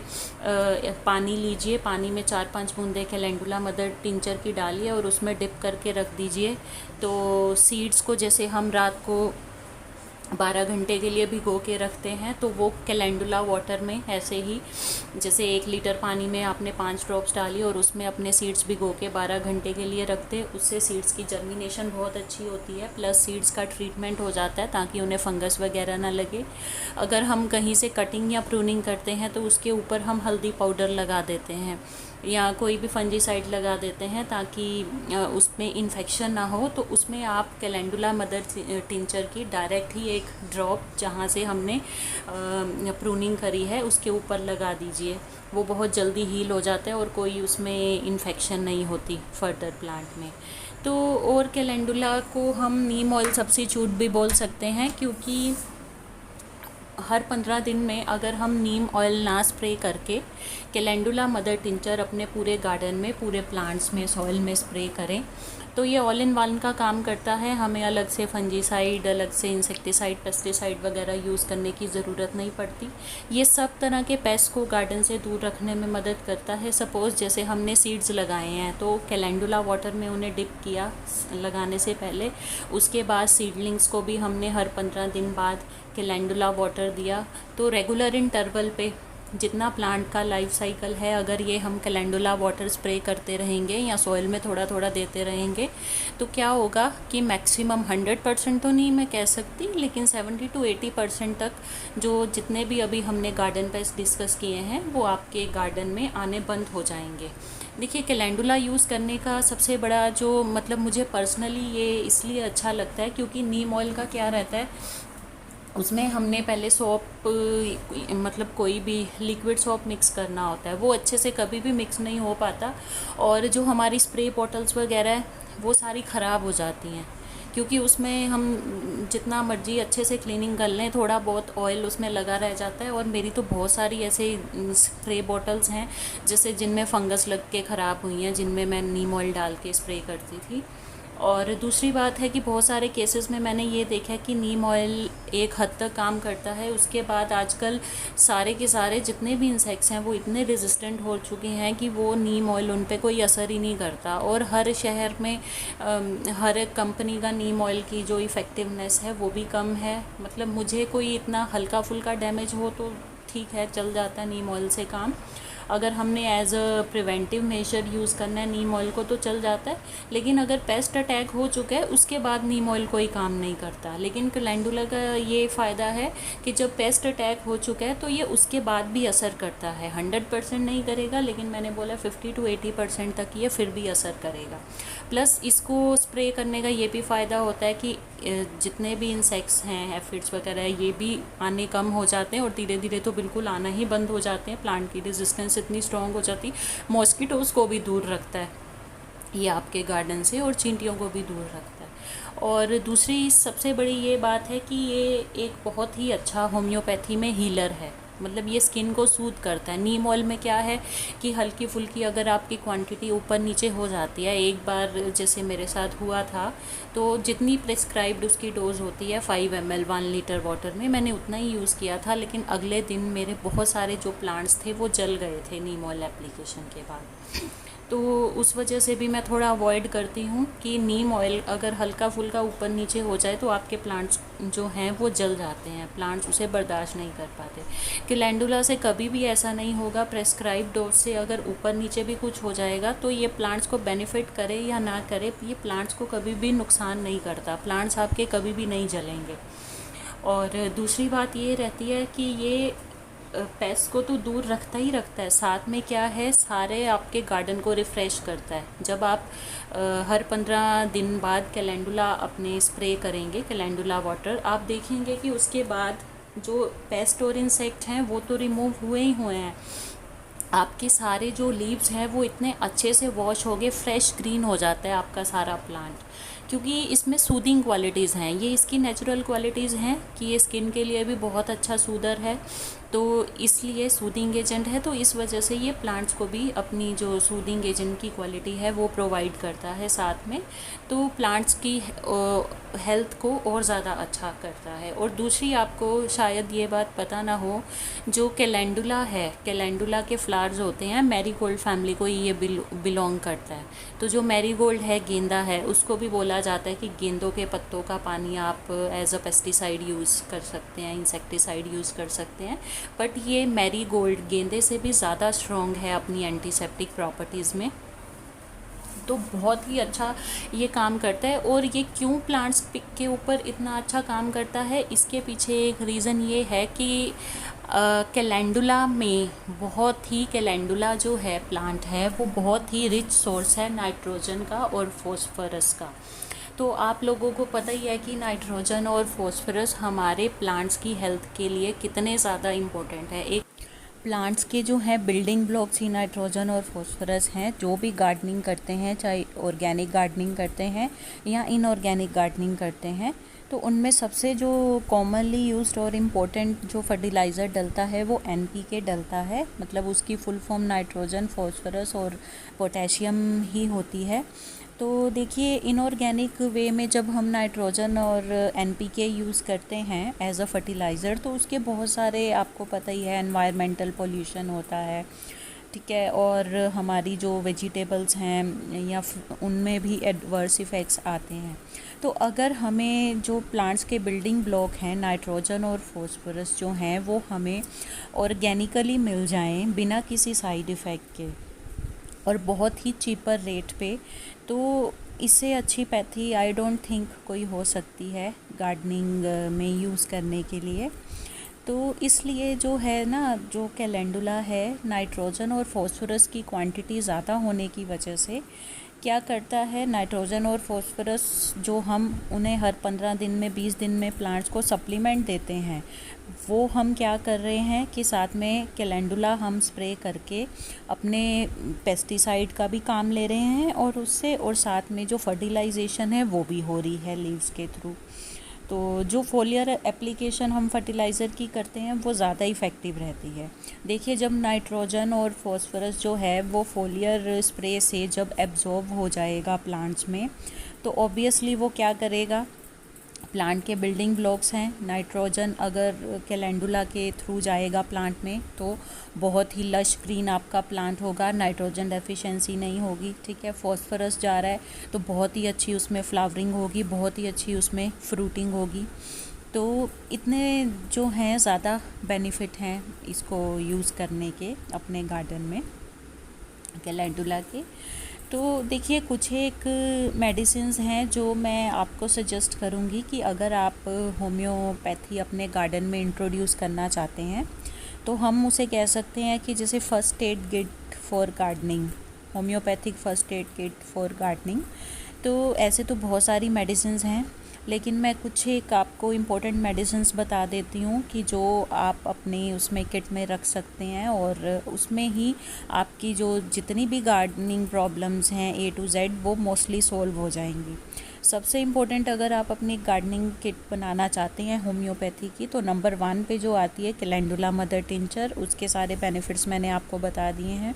पानी लीजिए, पानी में 4-5 बूंदे कैलेंडुला मदर टिंचर की डालिए और उसमें डिप करके रख दीजिए। तो सीड्स को जैसे हम रात को 12 घंटे के लिए भिगो के रखते हैं, तो वो कैलेंडुला वाटर में ऐसे ही, जैसे 1 लीटर पानी में आपने 5 ड्रॉप्स डाली और उसमें अपने सीड्स भिगो के 12 घंटे के लिए रखते, उससे सीड्स की जर्मिनेशन बहुत अच्छी होती है, प्लस सीड्स का ट्रीटमेंट हो जाता है ताकि उन्हें फंगस वगैरह ना लगे। अगर हम कहीं से कटिंग या प्रूनिंग करते हैं तो उसके ऊपर हम हल्दी पाउडर लगा देते हैं या कोई भी फंजीसाइड लगा देते हैं ताकि उसमें इन्फेक्शन ना हो। तो उसमें आप कैलेंडुला मदर टिंचर की डायरेक्ट ही एक ड्रॉप जहाँ से हमने प्रूनिंग करी है उसके ऊपर लगा दीजिए। वो बहुत जल्दी हील हो जाता है और कोई उसमें इन्फेक्शन नहीं होती फर्दर प्लांट में। तो और कैलेंडुला को हम नीम ऑयल सब्स्टिट्यूट भी बोल सकते हैं, क्योंकि हर 15 दिन में अगर हम नीम ऑयल ना स्प्रे करके कैलेंडुला मदर टिंचर अपने पूरे गार्डन में, पूरे प्लांट्स में, सॉइल में स्प्रे करें तो ये ऑल इन वन का काम करता है। हमें अलग से फंजीसाइड, अलग से इंसेक्टिसाइड, पेस्टिसाइड वगैरह यूज़ करने की ज़रूरत नहीं पड़ती। ये सब तरह के पेस्ट को गार्डन से दूर रखने में मदद करता है। सपोज़ जैसे हमने सीड्स लगाए हैं तो कैलेंडुला वाटर में उन्हें डिप किया लगाने से पहले, उसके बाद सीडलिंग्स को भी हमने हर 15 दिन बाद कैलेंडुला वाटर दिया। तो रेगुलर इंटरवल पे जितना प्लांट का लाइफ साइकिल है, अगर ये हम कैलेंडुला वाटर स्प्रे करते रहेंगे या सॉइल में थोड़ा थोड़ा देते रहेंगे तो क्या होगा कि मैक्सिमम 100% तो नहीं मैं कह सकती, लेकिन 70 to 80% तक जो जितने भी अभी हमने गार्डन पेस्ट डिस्कस किए हैं वो आपके गार्डन में आने बंद हो जाएंगे। देखिए, कैलेंडुला यूज़ करने का सबसे बड़ा जो मतलब मुझे पर्सनली ये इसलिए अच्छा लगता है क्योंकि नीम ऑयल का क्या रहता है, उसमें हमने पहले सॉप मतलब कोई भी लिक्विड सॉप मिक्स करना होता है, वो अच्छे से कभी भी मिक्स नहीं हो पाता और जो हमारी स्प्रे बॉटल्स वगैरह है वो सारी ख़राब हो जाती हैं, क्योंकि उसमें हम जितना मर्जी अच्छे से क्लीनिंग कर लें थोड़ा बहुत ऑयल उसमें लगा रह जाता है। और मेरी तो बहुत सारी ऐसे स्प्रे बॉटल्स हैं जैसे जिनमें फंगस लग के ख़राब हुई हैं, जिनमें मैं नीम ऑयल डाल के स्प्रे करती थी। और दूसरी बात है कि बहुत सारे केसेस में मैंने ये देखा है कि नीम ऑयल एक हद तक काम करता है, उसके बाद आजकल सारे के सारे जितने भी इंसेक्ट्स हैं वो इतने रेजिस्टेंट हो चुके हैं कि वो नीम ऑयल उन पे कोई असर ही नहीं करता। और हर शहर में हर एक कंपनी का नीम ऑयल की जो इफ़ेक्टिवनेस है वो भी कम है। मतलब मुझे कोई इतना हल्का फुल्का डैमेज हो तो ठीक है, चल जाता है नीम ऑयल से काम। अगर हमने as a preventive measure use करना है नीम ऑयल को तो चल जाता है, लेकिन अगर पेस्ट अटैक हो चुका है उसके बाद नीम ऑयल कोई काम नहीं करता। लेकिन कैलेंडुला का ये फ़ायदा है कि जब पेस्ट अटैक हो चुका है तो ये उसके बाद भी असर करता है। 100% नहीं करेगा, लेकिन मैंने बोला 50 to 80% तक ये फिर भी असर करेगा। प्लस इसको स्प्रे करने का ये भी फ़ायदा होता है कि जितने भी इंसेक्ट्स हैं, एफिड्स वगैरह, ये भी आने कम हो जाते हैं और धीरे धीरे तो बिल्कुल आना ही बंद हो जाते हैं। प्लांट की रेजिस्टेंस इतनी स्ट्रॉन्ग हो जाती, मॉस्किटोज़ को भी दूर रखता है ये आपके गार्डन से और चींटियों को भी दूर रखता है। और दूसरी सबसे बड़ी ये बात है कि ये एक बहुत ही अच्छा होम्योपैथी में हीलर है, मतलब ये स्किन को सूद करता है। नीम ऑयल में क्या है कि हल्की फुल्की अगर आपकी क्वांटिटी ऊपर नीचे हो जाती है, एक बार जैसे मेरे साथ हुआ था, तो जितनी प्रिस्क्राइब्ड उसकी डोज़ होती है 5 ml 1 लीटर वाटर में, मैंने उतना ही यूज़ किया था। लेकिन अगले दिन मेरे बहुत सारे जो प्लांट्स थे वो जल गए थे नीम ऑयल एप्लीकेशन के बाद। तो उस वजह से भी मैं थोड़ा अवॉइड करती हूँ कि नीम ऑयल अगर हल्का फुल्का ऊपर नीचे हो जाए तो आपके प्लांट्स जो हैं वो जल जाते हैं, प्लांट्स उसे बर्दाश्त नहीं कर पाते। कैलेंडुला से कभी भी ऐसा नहीं होगा। प्रेस्क्राइब डोज से अगर ऊपर नीचे भी कुछ हो जाएगा तो ये प्लांट्स को बेनिफिट करे या ना करे, ये प्लांट्स को कभी भी नुकसान नहीं करता, प्लांट्स आपके कभी भी नहीं जलेंगे। और दूसरी बात ये रहती है कि ये पेस्ट को तो दूर रखता ही रखता है, साथ में क्या है, सारे आपके गार्डन को रिफ़्रेश करता है। जब आप हर 15 दिन बाद कैलेंडुला अपने स्प्रे करेंगे, कैलेंडुला वाटर, आप देखेंगे कि उसके बाद जो पेस्ट और इंसेक्ट हैं वो तो रिमूव हुए ही हुए हैं, आपके सारे जो लीव्स हैं वो इतने अच्छे से वॉश हो गए, फ्रेश ग्रीन हो जाता है आपका सारा प्लांट। क्योंकि इसमें सूदिंग क्वालिटीज़ हैं, ये इसकी नेचुरल क्वालिटीज़ हैं कि ये स्किन के लिए भी बहुत अच्छा सूदर है, तो इसलिए सूदिंग एजेंट है, तो इस वजह से ये प्लांट्स को भी अपनी जो सूदिंग एजेंट की क्वालिटी है वो प्रोवाइड करता है साथ में, तो प्लांट्स की हेल्थ को और ज़्यादा अच्छा करता है। और दूसरी, आपको शायद ये बात पता ना हो, जो कैलेंडुला है, कैलेंडुला के फ्लावर्स होते हैं, मैरीगोल्ड फैमिली को ये बिलोंग करता है। तो जो मैरीगोल्ड है, गेंदा है, उसको भी बोला जाता है कि गेंदों के पत्तों का पानी आप एज अ पेस्टिसाइड यूज़ कर सकते हैं, इंसेक्टिसाइड यूज़ कर सकते हैं। बट ये मैरीगोल्ड गेंदे से भी ज़्यादा स्ट्रॉन्ग है अपनी एंटीसेप्टिक प्रॉपर्टीज़ में, तो बहुत ही अच्छा ये काम करता है। और ये क्यों प्लांट्स के ऊपर इतना अच्छा काम करता है, इसके पीछे एक रीज़न ये है कि कैलेंडुला में कैलेंडुला जो है प्लांट है, वो बहुत ही रिच सोर्स है नाइट्रोजन का और फॉस्फोरस का। तो आप लोगों को पता ही है कि नाइट्रोजन और फॉस्फोरस हमारे प्लांट्स की हेल्थ के लिए कितने ज़्यादा इम्पोर्टेंट है। एक प्लांट्स के जो हैं बिल्डिंग ब्लॉक्स ही नाइट्रोजन और फॉस्फोरस हैं। जो भी गार्डनिंग करते हैं, चाहे ऑर्गेनिक गार्डनिंग करते हैं या इनऑर्गेनिक गार्डनिंग करते हैं, तो उनमें सबसे जो कॉमनली यूज्ड और इम्पोर्टेंट जो फर्टिलाइज़र डलता है वो NPK डलता है, मतलब उसकी फुल फॉर्म नाइट्रोजन, फॉस्फोरस और पोटेशियम ही होती है। तो देखिए, इनऑर्गेनिक वे में जब हम नाइट्रोजन और NPK यूज़ करते हैं एज अ फर्टिलाइज़र, तो उसके बहुत सारे, आपको पता ही है, एनवायरमेंटल पोल्यूशन होता है, ठीक है, और हमारी जो वेजिटेबल्स हैं या उनमें भी एडवर्स इफ़ेक्ट्स आते हैं। तो अगर हमें जो प्लांट्स के बिल्डिंग ब्लॉक हैं, नाइट्रोजन और फॉस्फोरस जो हैं, वो हमें ऑर्गेनिकली मिल जाएं बिना किसी साइड इफ़ेक्ट के और बहुत ही चीपर रेट पे, तो इससे अच्छी पैथी आई डोंट थिंक कोई हो सकती है गार्डनिंग में यूज़ करने के लिए। तो इसलिए जो है ना, जो कैलेंडुला है, नाइट्रोजन और फॉस्फोरस की क्वांटिटी ज़्यादा होने की वजह से क्या करता है, नाइट्रोजन और फॉस्फोरस जो हम उन्हें हर 15 दिन में, 20 दिन में प्लांट्स को सप्लीमेंट देते हैं, वो हम क्या कर रहे हैं कि साथ में कैलेंडुला हम स्प्रे करके अपने पेस्टिसाइड का भी काम ले रहे हैं, और साथ में जो फर्टिलाइजेशन है वो भी हो रही है लीव्स के थ्रू। तो जो फोलियर एप्लीकेशन हम फर्टिलाइज़र की करते हैं वो ज़्यादा इफ़ेक्टिव रहती है। देखिए, जब नाइट्रोजन और फॉस्फोरस जो है वो फोलियर स्प्रे से जब एब्जॉर्ब हो जाएगा प्लांट्स में, तो ऑब्वियसली वो क्या करेगा, प्लांट के बिल्डिंग ब्लॉक्स हैं, नाइट्रोजन अगर कैलेंडुला के थ्रू जाएगा प्लांट में तो बहुत ही लश ग्रीन आपका प्लांट होगा, नाइट्रोजन डेफिशिएंसी नहीं होगी, ठीक है। फॉस्फोरस जा रहा है तो बहुत ही अच्छी उसमें फ्लावरिंग होगी, बहुत ही अच्छी उसमें फ्रूटिंग होगी। तो इतने जो हैं ज़्यादा बेनिफिट हैं इसको यूज़ करने के अपने गार्डन में कैलेंडुला के। तो देखिए, कुछ एक मेडिसिन्स हैं जो मैं आपको सजेस्ट करूंगी कि अगर आप होम्योपैथी अपने गार्डन में इंट्रोड्यूस करना चाहते हैं, तो हम उसे कह सकते हैं कि जैसे first aid kit for gardening, homeopathic first aid kit for gardening. तो ऐसे तो बहुत सारी मेडिसिन्स हैं, लेकिन मैं कुछ एक आपको इम्पोर्टेंट मेडिसिन्स बता देती हूँ कि जो आप अपने उसमें किट में रख सकते हैं, और उसमें ही आपकी जो जितनी भी गार्डनिंग प्रॉब्लम्स हैं A to Z वो मोस्टली सॉल्व हो जाएंगी। सबसे इम्पोर्टेंट, अगर आप अपनी गार्डनिंग किट बनाना चाहते हैं होम्योपैथी की, तो नंबर 1 पे जो आती है कैलेंडुला मदर टिंचर, उसके सारे बेनिफिट्स मैंने आपको बता दिए हैं।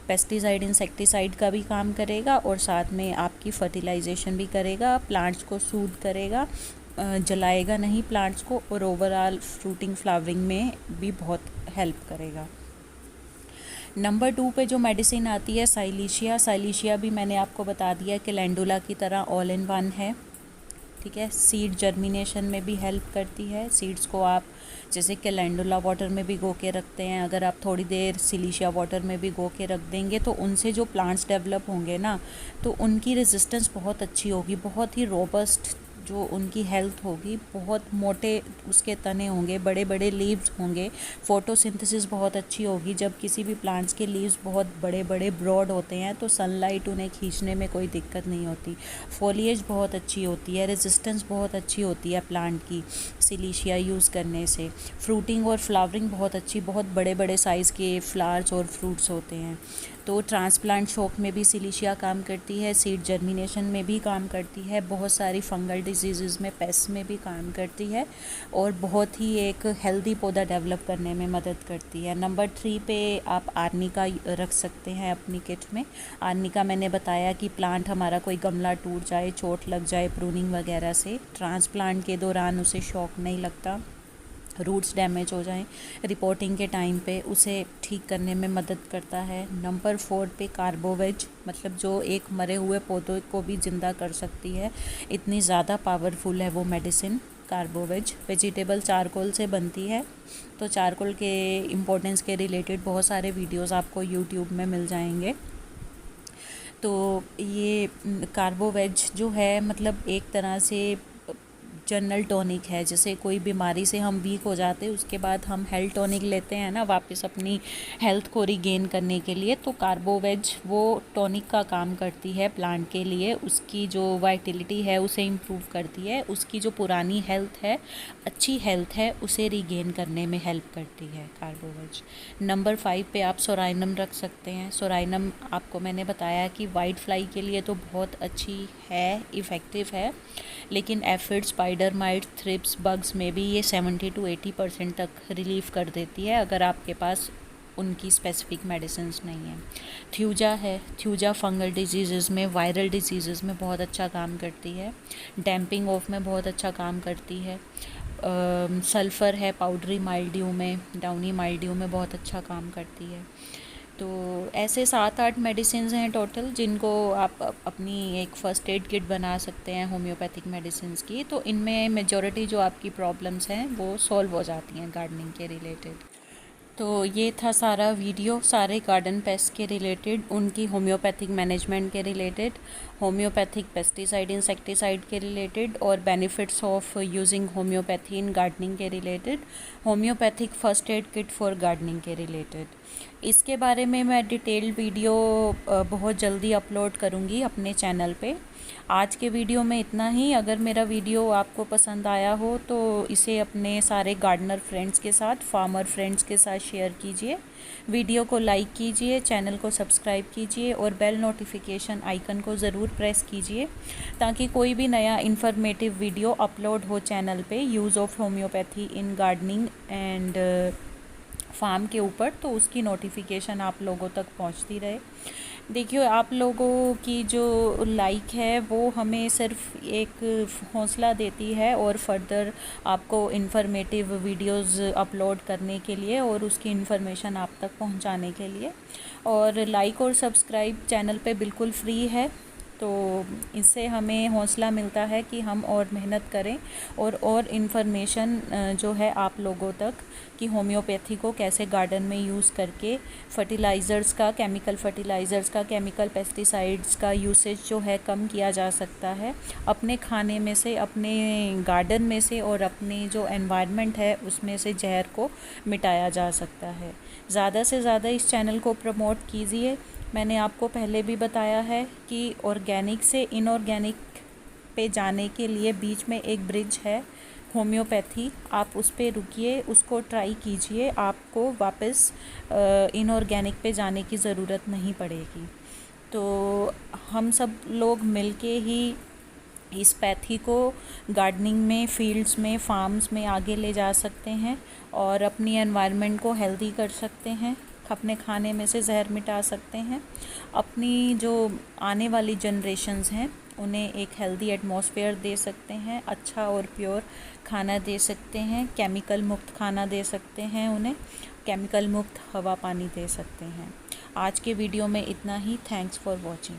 पेस्टिसाइड, इंसेक्टिसाइड का भी काम करेगा और साथ में आपकी फर्टिलाइजेशन भी करेगा, प्लांट्स को सूद करेगा, जलाएगा नहीं प्लांट्स को, और ओवरऑल फ्रूटिंग फ्लावरिंग में भी बहुत हेल्प करेगा। नंबर 2 पे जो मेडिसिन आती है साइलिशिया भी मैंने आपको बता दिया कैलेंडुला की तरह ऑल इन वन है, ठीक है। सीड जर्मिनेशन में भी हेल्प करती है। सीड्स को आप जैसे कैलेंडुला वाटर में भिगो के रखते हैं, अगर आप थोड़ी देर सिलिशिया वाटर में भिगो के रख देंगे तो उनसे जो प्लांट्स डेवलप होंगे ना, तो उनकी रेजिस्टेंस बहुत अच्छी होगी, बहुत ही रोबस्ट जो उनकी हेल्थ होगी, बहुत मोटे उसके तने होंगे, बड़े बड़े लीव्स होंगे, फोटोसिंथेसिस बहुत अच्छी होगी। जब किसी भी प्लांट्स के लीव्स बहुत बड़े बड़े ब्रॉड होते हैं तो सनलाइट उन्हें खींचने में कोई दिक्कत नहीं होती, फॉलिएज बहुत अच्छी होती है, रेजिस्टेंस बहुत अच्छी होती है प्लांट की सिलिशिया यूज़ करने से। फ्रूटिंग और फ्लावरिंग बहुत अच्छी, बहुत बड़े बड़े साइज़ के फ्लावर्स और फ्रूट्स होते हैं। तो ट्रांसप्लांट शॉक में भी सिलिशिया काम करती है, सीड जर्मिनेशन में भी काम करती है, बहुत सारी फंगल डिजीज़ में, पेस्ट में भी काम करती है और बहुत ही एक हेल्दी पौधा डेवलप करने में मदद करती है। नंबर 3 पे आप आर्निका रख सकते हैं अपनी किट में। आर्निका मैंने बताया कि प्लांट हमारा कोई गमला टूट जाए, चोट लग जाए प्रूनिंग वगैरह से, ट्रांसप्लांट के दौरान उसे शॉक नहीं लगता, रूट्स डैमेज हो जाएं, रिपोर्टिंग के टाइम पे उसे ठीक करने में मदद करता है। नंबर 4 पे कार्बोवेज, मतलब जो एक मरे हुए पौधों को भी ज़िंदा कर सकती है, इतनी ज़्यादा पावरफुल है वो मेडिसिन कार्बोवेज। वेजिटेबल चारकोल से बनती है, तो चारकोल के इम्पोर्टेंस के रिलेटेड बहुत सारे वीडियोस आपको यूट्यूब में मिल जाएंगे। तो ये कार्बोवेज जो है मतलब एक तरह से जनरल टॉनिक है। जैसे कोई बीमारी से हम वीक हो जाते हैं, उसके बाद हम हेल्थ टॉनिक लेते हैं ना वापस अपनी हेल्थ को रिगेन करने के लिए, तो कार्बोवेज वो टॉनिक का काम करती है प्लांट के लिए। उसकी जो वाइटलिटी है उसे इम्प्रूव करती है, उसकी जो पुरानी हेल्थ है, अच्छी हेल्थ है, उसे रिगेन करने में हेल्प करती है कार्बोवेज। नंबर 5 पे आप सोराइनम रख सकते हैं। सोराइनम आपको मैंने बताया कि वाइट फ्लाई के लिए तो बहुत अच्छी है, इफ़ेक्टिव है, लेकिन aphid, spider mite, thrips, bugs में भी ये 70 to 80% तक रिलीफ कर देती है अगर आपके पास उनकी स्पेसिफिक मेडिसिन्स नहीं है। थ्यूजा है, थ्यूजा फंगल डिजीज़ में, वायरल डिजीज़ में बहुत अच्छा काम करती है, डैम्पिंग ऑफ में बहुत अच्छा काम करती है। सल्फ़र है पाउडरी माइल्ड्यू में, डाउनी माइल्ड्यू में बहुत अच्छा काम करती है। तो ऐसे 7-8 मेडिसिन हैं टोटल जिनको आप अपनी एक फ़र्स्ट एड किट बना सकते हैं होम्योपैथिक मेडिसिन्स की। तो इनमें मेजॉरिटी जो आपकी प्रॉब्लम्स हैं वो सॉल्व हो जाती हैं गार्डनिंग के रिलेटेड। तो ये था सारा वीडियो, सारे गार्डन पेस्ट के रिलेटेड, उनकी होम्योपैथिक मैनेजमेंट के रिलेटेड, होम्योपैथिक पेस्टिसाइड इंसेक्टिसाइड के रिलेटेड और benefits of using homeopathy in gardening के related, homeopathic first aid kit for gardening के रिलेटेड। इसके बारे में मैं डिटेल्ड वीडियो बहुत जल्दी अपलोड करूँगी अपने चैनल पे। आज के वीडियो में इतना ही। अगर मेरा वीडियो आपको पसंद आया हो तो इसे अपने सारे गार्डनर फ्रेंड्स के साथ, फार्मर फ्रेंड्स के साथ शेयर कीजिए, वीडियो को लाइक कीजिए, चैनल को सब्सक्राइब कीजिए और बेल नोटिफिकेशन आइकन को ज़रूर प्रेस कीजिए ताकि कोई भी नया इन्फॉर्मेटिव वीडियो अपलोड हो चैनल पे use of homeopathy in gardening and farm के ऊपर, तो उसकी नोटिफिकेशन आप लोगों तक पहुंचती रहे। देखिए, आप लोगों की जो लाइक है वो हमें सिर्फ एक हौसला देती है और फर्दर आपको इन्फॉर्मेटिव वीडियोस अपलोड करने के लिए और उसकी इन्फॉर्मेशन आप तक पहुंचाने के लिए। और लाइक और सब्सक्राइब चैनल पे बिल्कुल फ्री है, तो इससे हमें हौसला मिलता है कि हम और मेहनत करें और इन्फॉर्मेशन जो है आप लोगों तक कि होम्योपैथी को कैसे गार्डन में यूज़ करके फर्टिलाइज़र्स का, केमिकल फर्टिलाइज़र्स का, केमिकल पेस्टिसाइड्स का यूसेज जो है कम किया जा सकता है अपने खाने में से, अपने गार्डन में से और अपने जो एनवायरनमेंट है उसमें से जहर को मिटाया जा सकता है। ज़्यादा से ज़्यादा इस चैनल को प्रमोट कीजिए। मैंने आपको पहले भी बताया है कि ऑर्गेनिक से इनऑर्गेनिक पे जाने के लिए बीच में एक ब्रिज है होम्योपैथी। आप उस पे रुकिए, उसको ट्राई कीजिए, आपको वापस इनऑर्गेनिक पे जाने की ज़रूरत नहीं पड़ेगी। तो हम सब लोग मिलके ही इस पैथी को गार्डनिंग में, फील्ड्स में, फार्म्स में आगे ले जा सकते हैं और अपनी एनवायरनमेंट को हेल्दी कर सकते हैं, अपने खाने में से जहर मिटा सकते हैं, अपनी जो आने वाली जनरेशन्स हैं उन्हें एक हेल्दी एटमॉस्फेयर दे सकते हैं, अच्छा और प्योर खाना दे सकते हैं, केमिकल मुक्त खाना दे सकते हैं, उन्हें केमिकल मुक्त हवा पानी दे सकते हैं। आज के वीडियो में इतना ही। Thanks for watching.